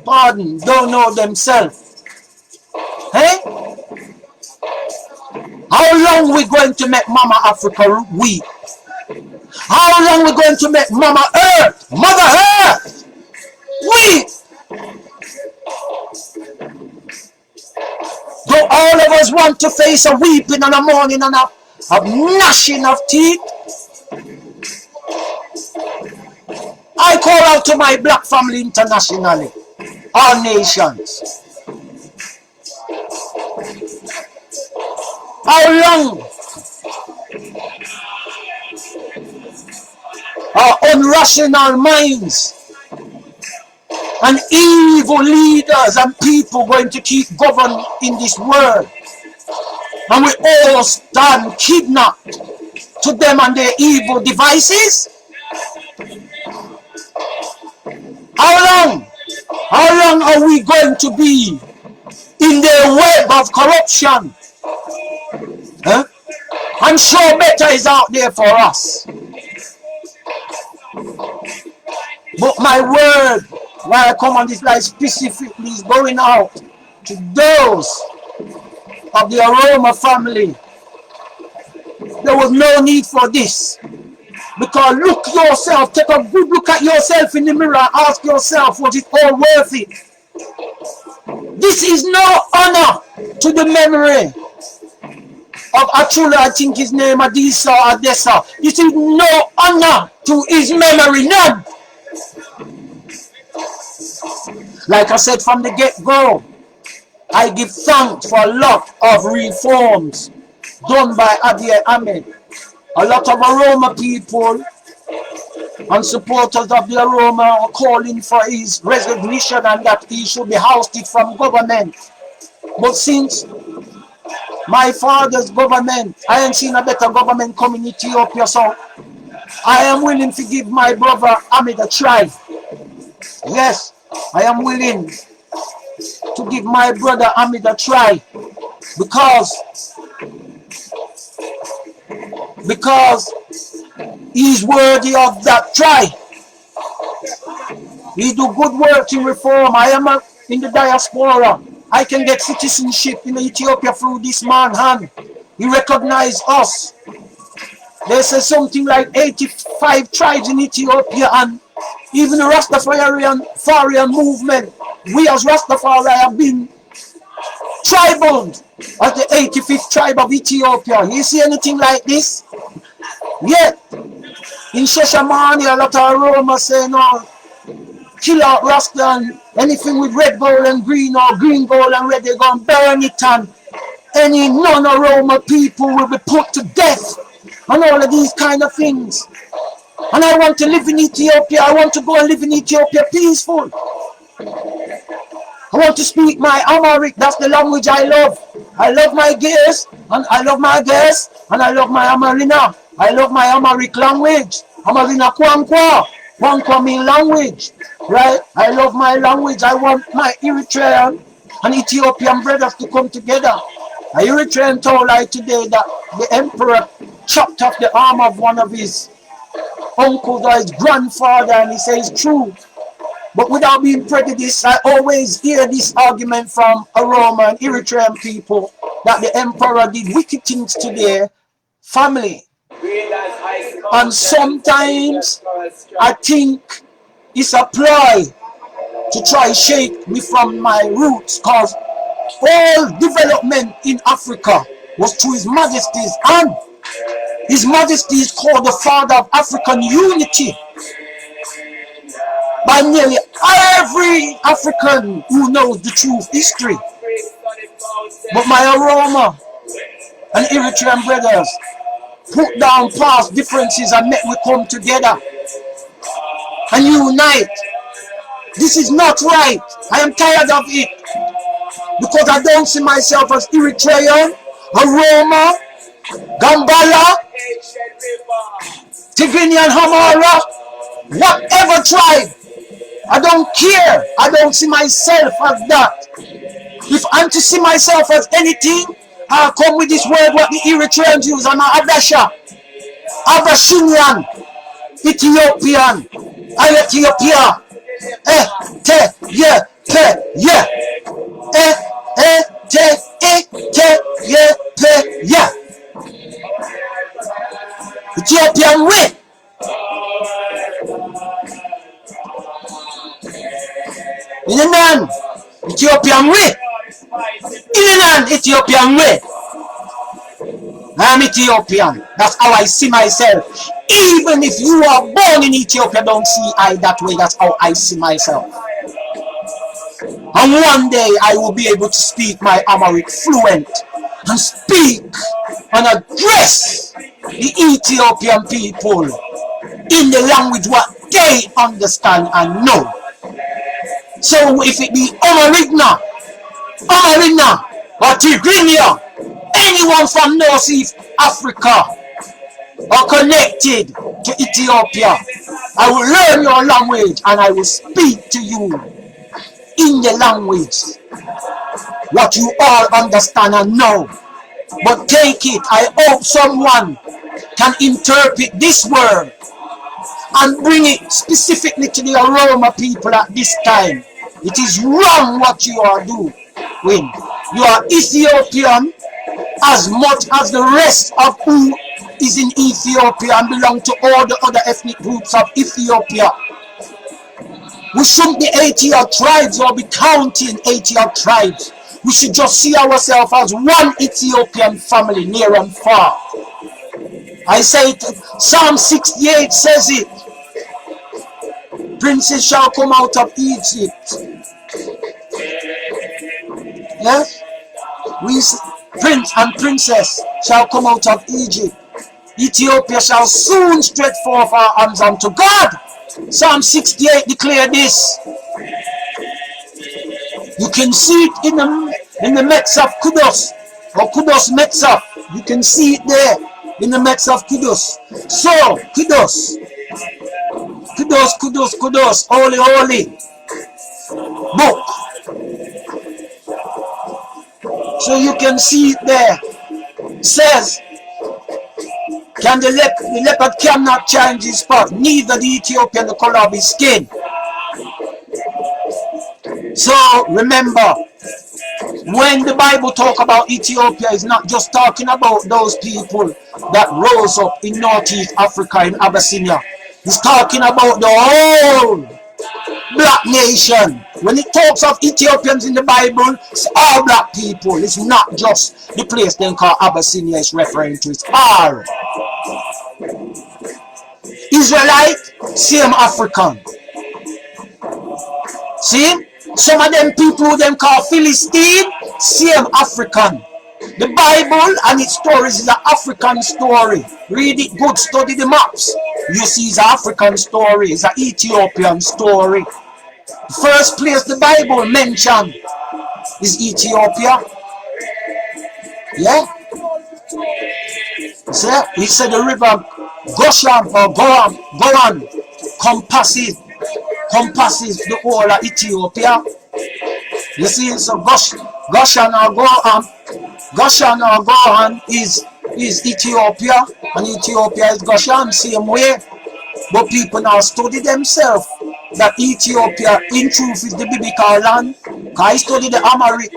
pardon, don't know themselves. Hey? How long we going to make Mama Africa weep? How long we going to make Mama Earth, Mother Earth, weep? Do all of us want to face a weeping and a mourning and a gnashing of teeth? I call out to my black family internationally, all nations. How long our irrational minds and evil leaders and people going to keep governing in this world, and we all stand kidnapped to them and their evil devices? How long are we going to be in their web of corruption? Huh? I'm sure better is out there for us. But my word, why I come on this live specifically, is going out to those of the Aroma family. There was no need for this. Because look yourself, take a good look at yourself in the mirror and ask yourself, was it all worth it? This is no honor to the memory of Achula, I think his name, Adisa, Adessa. This is no honor to his memory, none. Like I said from the get-go, I give thanks for a lot of reforms done by Abiy Ahmed. A lot of Aroma people and supporters of the Aroma are calling for his resignation and that he should be ousted from government. But since my father's government, I ain't seen a better government coming in Ethiopia, so I am willing to give my brother Ahmed a try. Yes, I am willing to give my brother Ahmed a try because he's worthy of that try. He do good work in reform. I am in the diaspora. I can get citizenship in Ethiopia through this man hand. He recognized us. They say something like 85 tribes in Ethiopia, and even the Rastafarian movement, we as Rastafari have been tribal as the 85th tribe of Ethiopia. You see anything like this? Yet, in Sheshamani, a lot of Aroma say, no, kill out Rasta and anything with red gold and green or green gold and red, they're going to burn it, and any non-Aroma people will be put to death and all of these kind of things. And I want to live in Ethiopia. I want to go and live in Ethiopia peaceful. I want to speak my Amharic. That's the language I love. I love my gears, and I love my girls, and I love my Amarina. I love my Amharic language. Amarina Kwankwa. Kwankwa mean language, right? I love my language. I want my Eritrean and Ethiopian brothers to come together. A Eritrean told I today that the emperor chopped off the arm of one of his uncles or his grandfather, and he says it's true. But without being prejudiced, I always hear this argument from Aroma and Eritrean people that the emperor did wicked things to their family. And sometimes I think it's a ploy to try shake me from my roots, because all development in Africa was through His Majesty's hand. His Majesty is called the father of African unity by nearly every African who knows the true history. But my Aroma and Eritrean brothers put down past differences and make we come together and unite. This is not right. I am tired of it, because I don't see myself as Eritrean, Aroma, Gambala, Tigrinian, Hamara, whatever tribe. I don't care. I don't see myself as that. If I'm to see myself as anything, I'll come with this word what the Eritreans use. I'm an Abasha, Abashinian, Ethiopian, Ethiopia. Te, ye, pe, ye. Te, ye, pe, ye. Ethiopian way. In the land, Ethiopian way. In the land, Ethiopian way. I'm Ethiopian. That's how I see myself. Even if you are born in Ethiopia, don't see I that way. That's how I see myself. And one day I will be able to speak my Amharic fluent and speak and address the Ethiopian people in the language what they understand and know. So if it be Amarigna, or Tigrinya, anyone from North East Africa are connected to Ethiopia, I will learn your language and I will speak to you in the language what you all understand and know. But take it, I hope someone can interpret this word and bring it specifically to the Aroma people at this time. It is wrong what you are doing. You are Ethiopian, as much as the rest of who is in Ethiopia and belong to all the other ethnic groups of Ethiopia. We shouldn't be 80 odd tribes or be counting 80 odd tribes. We should just see ourselves as one Ethiopian family, near and far. I say it, Psalm 68 says it. Princes shall come out of Egypt. Yes? Prince and princess shall come out of Egypt. Ethiopia shall soon stretch forth our arms unto God. Psalm 68 declare this. You can see it in the midst of Kudos, or Kudos Metzaf. You can see it there in the midst of Kudos. So, Kudos, holy, holy book. So you can see it there. It says, can the leopard cannot change his spot, neither the Ethiopian the color of his skin. So remember, when the Bible talk about Ethiopia, it's not just talking about those people that rose up in Northeast Africa, in Abyssinia. It's talking about the whole black nation. When it talks of Ethiopians in the Bible, it's all black people. It's not just the place they call Abyssinia is referring to. It's all. Israelite, same African. See? Some of them people who them call Philistine, same African. The Bible and its stories is an African story. Read it good, study the maps. You see it's an African story, it's an Ethiopian story. The first place the Bible mentioned is Ethiopia. Yeah? See? He said the river Goshan or Goran compasses the whole of Ethiopia. You see, so Goshan or Gohan is Ethiopia, and Ethiopia is Goshan, same way. But people now study themselves that Ethiopia in truth is the biblical land. I study the Amharic,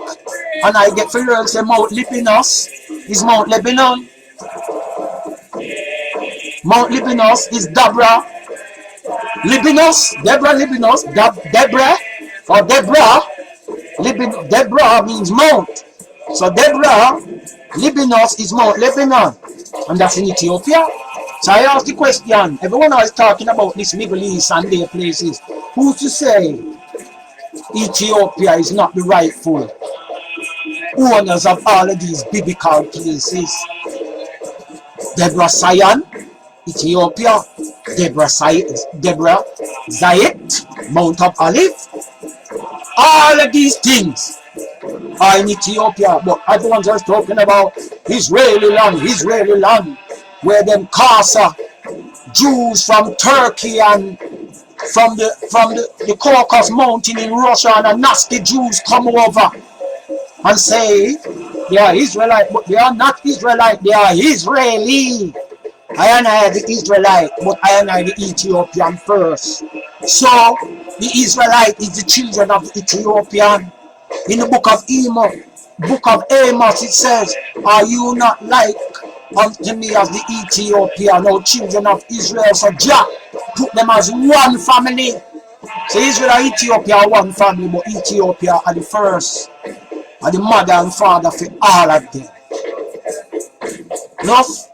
and I get figures say Mount Libanus is Mount Lebanon. Mount Libanus is Deborah. Deborah means mount. So Deborah, Libanus is Mount Lebanon, and that's in Ethiopia. So I ask the question, everyone is talking about this Middle East and their places. Who's to say Ethiopia is not the rightful owners of all of these biblical places? Deborah Zion, Ethiopia. Deborah Zayet, Mount of Olive. All of these things are in Ethiopia, but everyone's just talking about Israeli land, where them Kasa Jews from Turkey and from the Caucasus Mountain in Russia and the nasty Jews come over and say they are Israelite, but they are not Israelite, they are Israeli. I and I the Israelite, but I and I the Ethiopian first. So the Israelite is the children of the Ethiopian. In the book of Amos, it says, are you not like unto me as the Ethiopian, or children of Israel? So Jah put them as one family. So Israel and Ethiopia are one family, but Ethiopia are the first, are the mother and father for all of them. Enough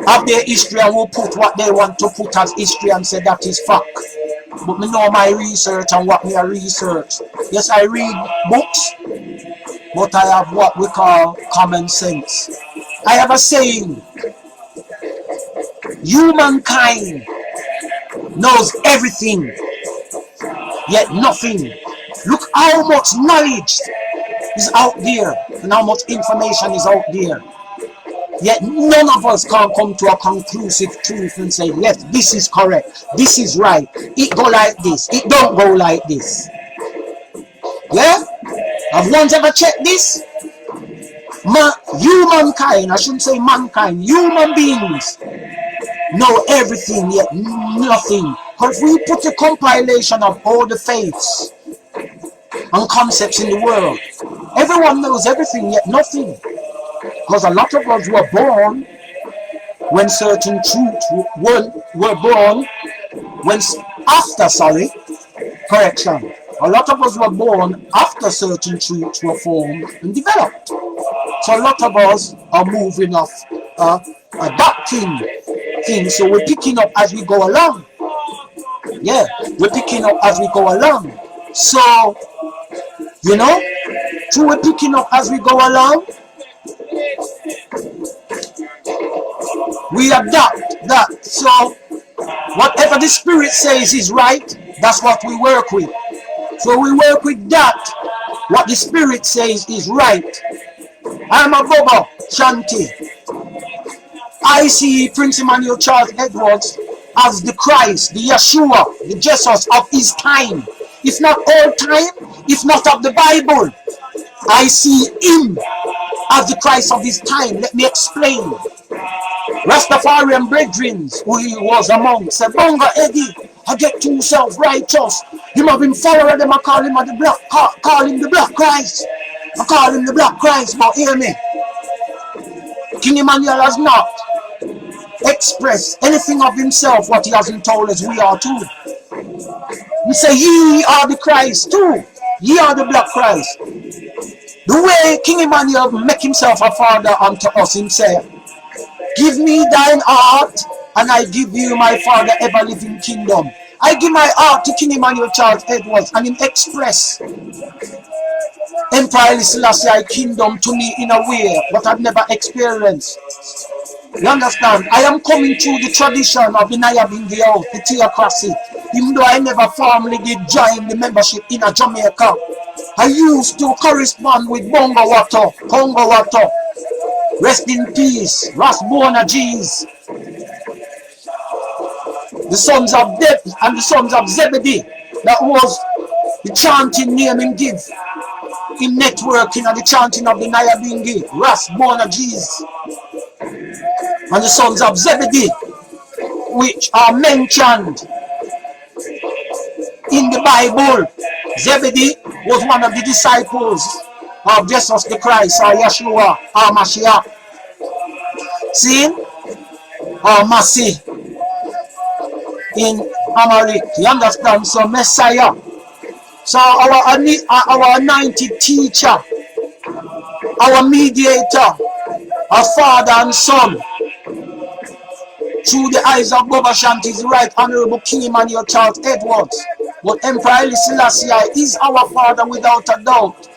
of their history and will put what they want to put as history and say that is fact. But me know my research and what me I research. Yes, I read books, but I have what we call common sense. I have a saying, humankind knows everything, yet nothing. Look how much knowledge is out there and how much information is out there. Yet none of us can come to a conclusive truth and say, yes, this is correct, this is right, it go like this, it don't go like this. Yeah? Have ones ever checked this? Humankind, I shouldn't say mankind, human beings know everything, yet nothing. Because if we put a compilation of all the faiths and concepts in the world, everyone knows everything, yet nothing. Because a lot of us were born when certain truths were born, when, after, sorry, correction. A lot of us were born after certain truths were formed and developed. So a lot of us are moving off, adapting things. So we're picking up as we go along. Yeah, we're picking up as we go along. So, you know, through we're picking up as we go along, we adapt that. So whatever the Spirit says is right, that's what we work with. So we work with that. What the Spirit says is right. I'm a Bobo Shanti. I see Prince Emmanuel Charles Edwards as the Christ, the Yeshua, the Jesus of his time. If not all time, if not of the Bible, I see him as the Christ of his time. Let me explain. Rastafarian brethren who he was among said, Bonga Eddie, I get too self-righteous. Him have been follower them, I call him the black, call him the black Christ. I call him the black Christ, but hear me. King Emmanuel has not expressed anything of himself what he hasn't told us we are too. He say, ye are the Christ too. Ye are the black Christ. The way King Emmanuel make himself a father unto us himself. Give me thine heart, and I give you my Father ever living kingdom. I give my heart to King Emmanuel Charles Edwards, and him express Empire Selassie kingdom to me in a way what I've never experienced. You understand? I am coming through the tradition of the Nyabingi house, the theocracy. Even though I never formally did join the membership in a Jamaica, I used to correspond with Bongo Wato, Congo Wato. Rest in peace, Rasbona G's. The sons of Deb and the sons of Zebedee. That was the chanting name and give. In networking and the chanting of the Nyabingi, Rasbona G's. And the sons of Zebedee, which are mentioned in the Bible. Zebedee was one of the disciples of Jesus the Christ, or Yeshua, or Mashiach. See? Or Masi in Amharic. You understand? So Messiah. So our anointed teacher, our mediator, our father and son, through the eyes of Baba Shanti's right honorable King Emmanuel Charles Edwards. But Emperor Selassie is our father without a doubt.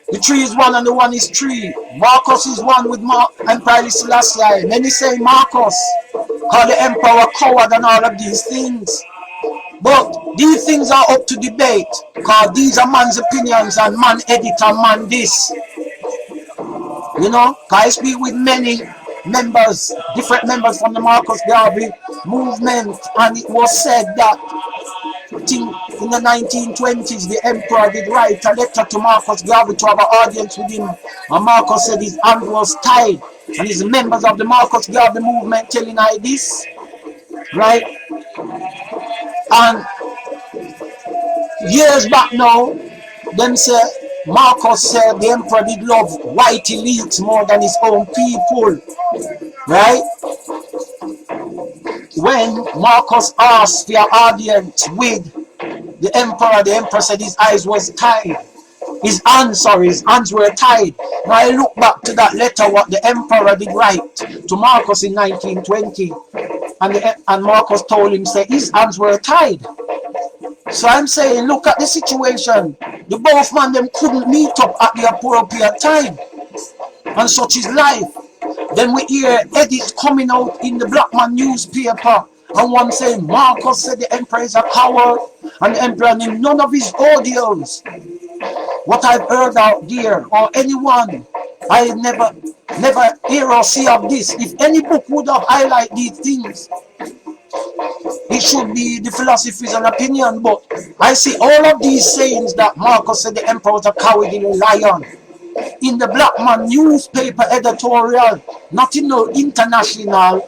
The three is one and the one is three. Marcus is one with Emperor Selassie. Many say Marcus, call the emperor coward and all of these things. But these things are up to debate, because these are man's opinions and man edit and man this. You know, I speak with many members, different members from the Marcus Garvey movement, and it was said that in the 1920s the emperor did write a letter to Marcus Garvey to have an audience with him, and Marcus said his hand was tied, and his members of the Marcus Garvey movement telling I this, right? And years back now, them say Marcus said the emperor did love white elites more than his own people, right? When Marcus asked their audience with the emperor said his eyes was tied. His hands were tied. Now I look back to that letter what the emperor did write to Marcus in 1920. And Marcus told him, say, his hands were tied. So I'm saying, look at the situation. The both man them couldn't meet up at the appropriate time. And such is life. Then we hear edits coming out in the Black Man newspaper. And one saying, Marcus said the emperor is a coward. And the emperor named none of his audios. What I've heard out there, or anyone, I never hear or see of this. If any book would have highlighted these things, it should be the philosophies and opinion. But I see all of these sayings that Marcus said the emperor was a cowardly lion in the Black Man newspaper editorial, not in no international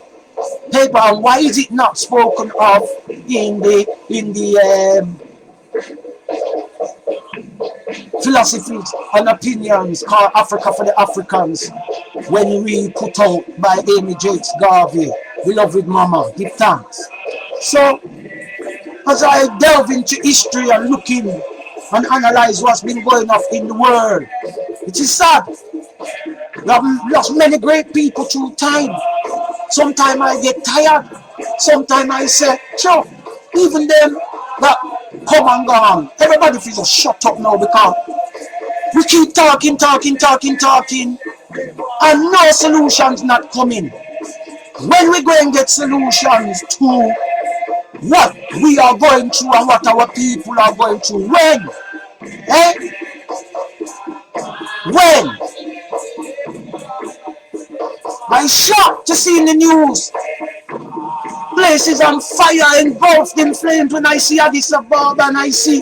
paper. And why is it not spoken of in the philosophies and opinions called Africa for the Africans when we put out by Amy Jakes Garvey, beloved mama, give thanks. So as I delve into history and looking and analyze what's been going on in the world, it is sad. We have lost many great people through time. Sometimes I get tired. Sometimes I say, sure, even them that come and gone, everybody feels just shut up now because we keep talking, and no solutions not coming. When we go and get solutions to what we are going through and what our people are going through, when? Eh? When? I'm shocked to see in the news places on fire, engulfed in flames. When I see Addis Ababa and I see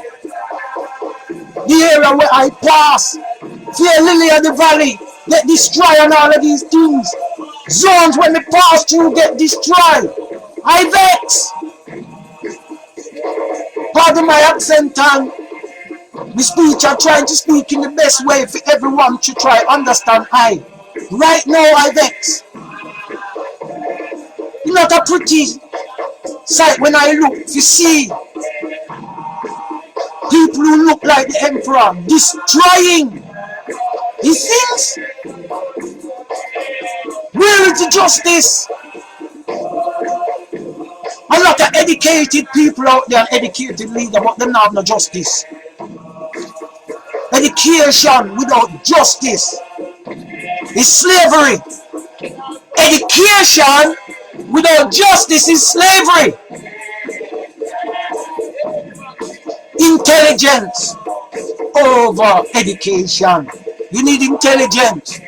the area where I pass, Fair Lily of the Valley get destroyed and all of these things. Zones when they pass through get destroyed. I vex. Pardon my accent and my speech. I'm trying to speak in the best way for everyone to try understand. Right now I vex. It's not a pretty sight when I look to see people who look like the emperor destroying these things. Where is the justice? A lot of educated people out there, educated leaders, but them not have no justice. Education without justice is slavery. Education without justice is slavery. Intelligence over education. You need intelligence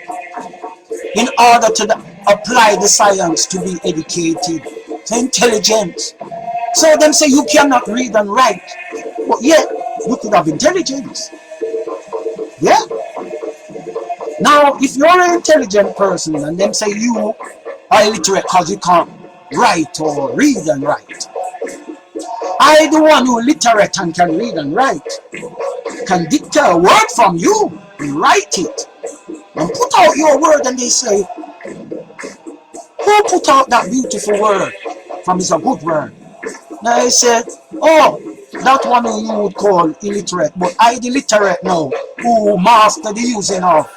in order to apply the science to be educated. So intelligence. So them say you cannot read and write, but yet you could have intelligence. Yeah. Now, if you're an intelligent person and them say you are illiterate because you can't write or read and write, I, the one who is literate and can read and write, can dictate a word from you and write it and put out your word, and they say, who put out that beautiful word from is a good word? Now I said, oh, that one who you would call illiterate, but I the literate now, who master the using of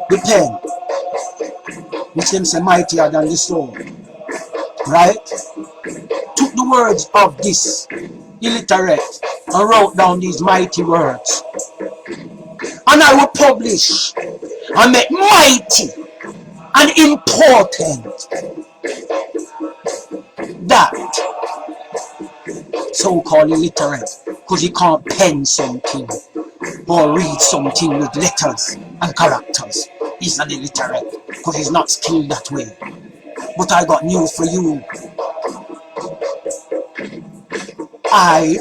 the pen, which them say mightier than the sword, right? Took the words of this illiterate and wrote down these mighty words, and I will publish and make mighty and important that so-called illiterate, because he can't pen something or read something with letters and characters. He's an illiterate because he's not skilled that way. But I got news for you. I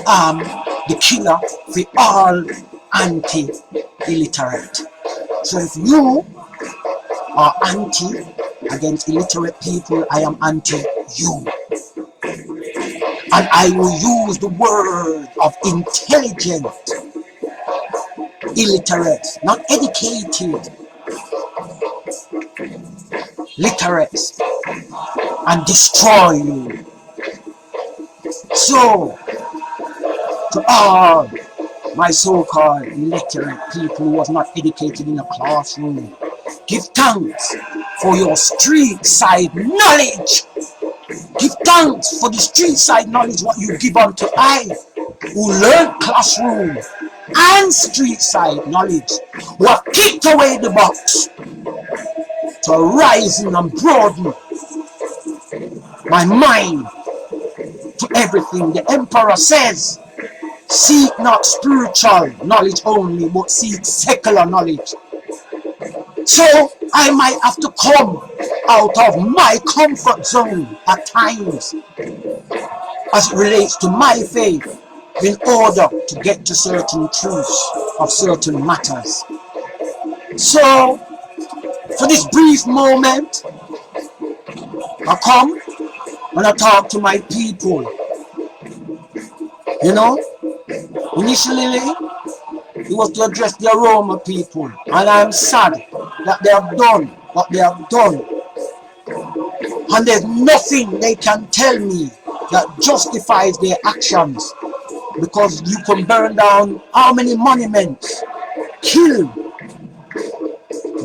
am the killer for all anti-illiterate. So if you are anti against illiterate people, I am anti you. And I will use the word of intelligent illiterates, not educated literates, and destroy you. So, to all my so-called illiterate people who was not educated in a classroom, give thanks for your street side knowledge. Give thanks for the street side knowledge what you give unto I, who learned classroom and street side knowledge, who have kicked away the box to rising and broaden my mind to everything. The emperor says, seek not spiritual knowledge only, but seek secular knowledge. So I might have to come out of my comfort zone at times as it relates to my faith in order to get to certain truths of certain matters. So for this brief moment, I come and I talk to my people. You know, initially It was to address the Aroma people. And I'm sad that they have done what they have done. And there's nothing they can tell me that justifies their actions. Because you can burn down how many monuments, kill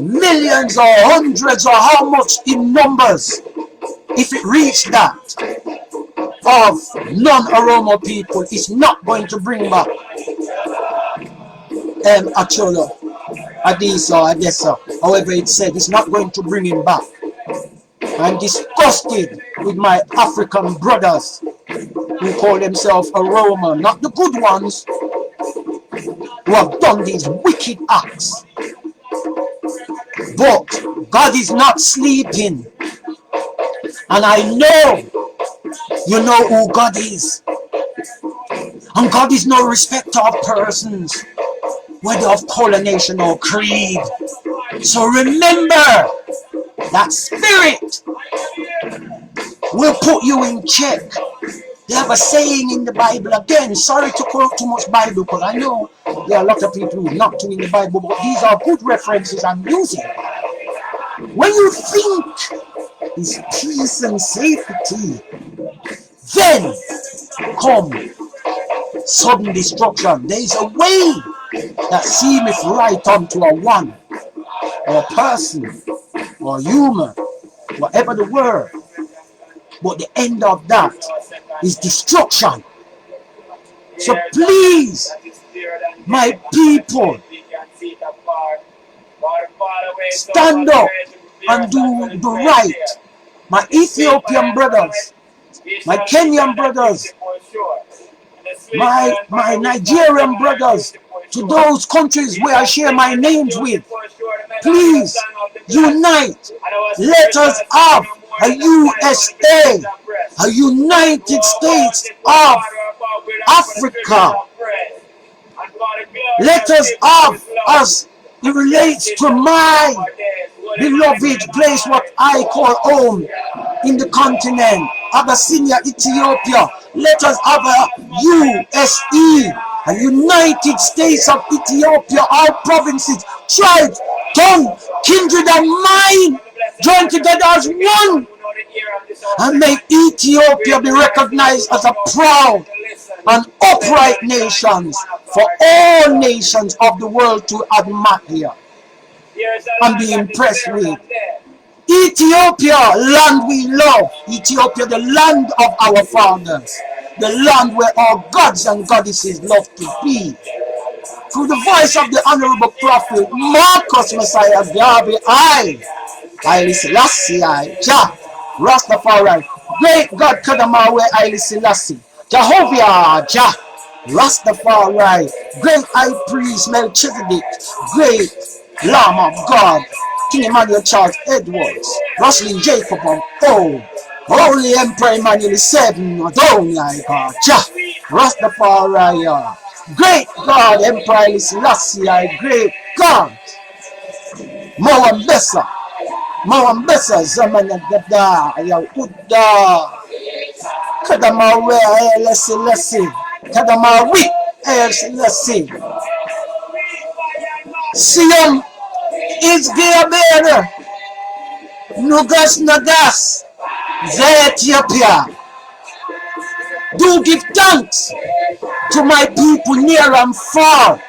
millions or hundreds or how much in numbers, if it reached that, of non-Aroma people, it's not going to bring back Acholo, Adisa, Adessa, however it's said, it's not going to bring him back. I'm disgusted with my African brothers who call themselves Aroma, not the good ones, who have done these wicked acts. But God is not sleeping. And I know you know who God is. And God is no respecter of persons, whether of color, nation, or creed. So remember, that spirit will put you in check. They have a saying in the Bible, again, sorry to quote too much Bible, because I know there are a lot of people who are not doing the Bible, but these are good references I'm using. When you think is peace and safety, then come sudden destruction. There is a way that seemeth right unto a one, or person, or human, whatever the word, but the end of that is destruction. So please, my people, stand up and do the right. My Ethiopian brothers, my Kenyan brothers, my Nigerian brothers, to those countries where I share my names with, please unite. Let us have a USA, a United States of Africa. Let us have, as it relates to my beloved place, what I call home in the continent, Abyssinia, Ethiopia. Let us have a USE, a United States of Ethiopia, all provinces, tribes, tongue, kindred and mind, join together as one, and make Ethiopia be recognized as a proud and upright nation for all nations of the world to admire and be impressed with. Ethiopia, land we love. Ethiopia, the land of our fathers, the land where our gods and goddesses love to be. Through the voice of the Honorable Prophet Marcus Messiah Garvey, I Selassie, Jah, Rastafari, great God Kadamawe, I Selassie, Jehovah, Jah, Rastafari, great High Priest Melchizedek, great Lamb of God, King Emmanuel Charles Edwards, Roslyn Jacob of Holy Emperor Emmanuel VII, Adonai God, Jah, Rastafari, great God, Emperor Selassie, great God, Moambesa, Zamana Dada, Yahuda, Kadamawe, Selassie, Kadamawi, Selassie. Siam is Geabere, Nagas, Ethiopia. Do give thanks to my people near and far.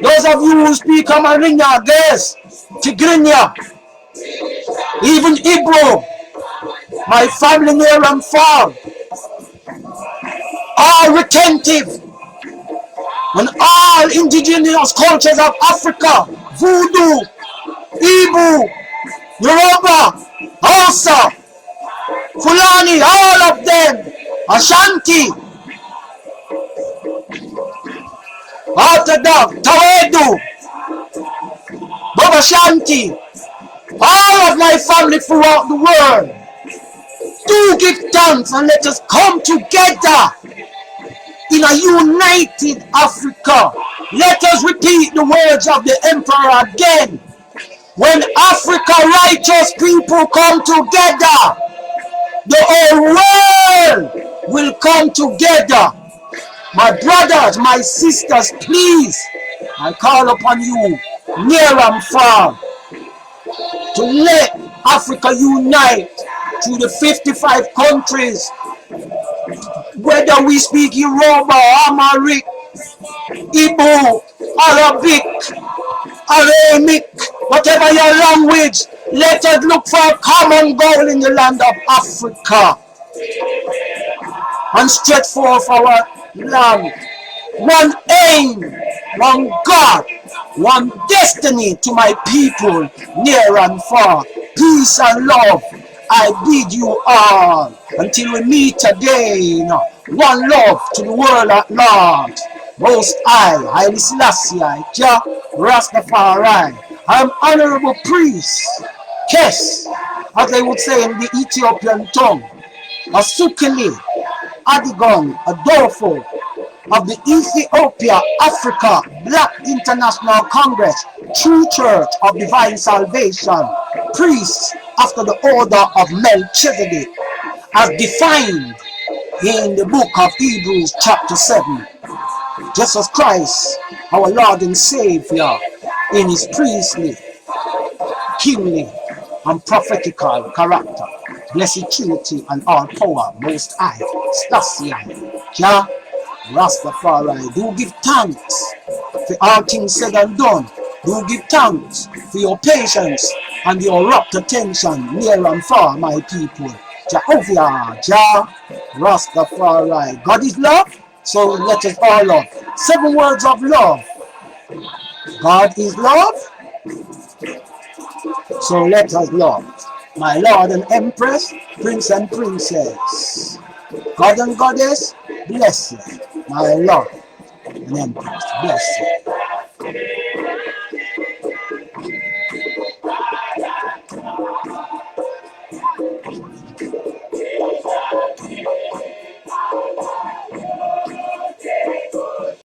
Those of you who speak Amarinya, Ges, Tigrinya, even Igbo, my family near and far, all retentive, and all indigenous cultures of Africa, Voodoo, Igbo, Yoruba, Hausa, Fulani, all of them, Ashanti, Orthodox, Tawedu, Baba Shanti, all of my family throughout the world, do give thanks and let us come together in a united Africa. Let us repeat the words of the Emperor again. When Africa righteous people come together, the whole world will come together. My brothers, my sisters, please, I call upon you, near and far, to let Africa unite through the 55 countries, whether we speak Yoruba, Amharic, Igbo, Arabic, Aramaic, whatever your language, let us look for a common goal in the land of Africa and stretch forth our land. One aim, one God, one destiny to my people near and far. Peace and love, I bid you all until we meet again. One love to the world at large. Most Haile Selassie, Jah Rastafari. I'm honorable priest, Kes, as they would say in the Ethiopian tongue, ASUKILE, Adigon, Adolfo, of the Ethiopia Africa Black International Congress, True Church of Divine Salvation, priests after the order of Melchizedek, as defined in the book of Hebrews chapter 7. Jesus Christ, our Lord and Savior, in his priestly, kingly, and prophetical character, blessed Trinity and all power, most high, Stasi, Jah Rastafari, do give thanks for all things said and done. Do give thanks for your patience and your rapt attention near and far, my people. Jehovah, Jah Rastafari. God is love, so let us all love. 7 words of love. God is love, so let us love. My Lord and Empress, Prince and Princess, God and Goddess, bless you. My Lord and Empress, bless you.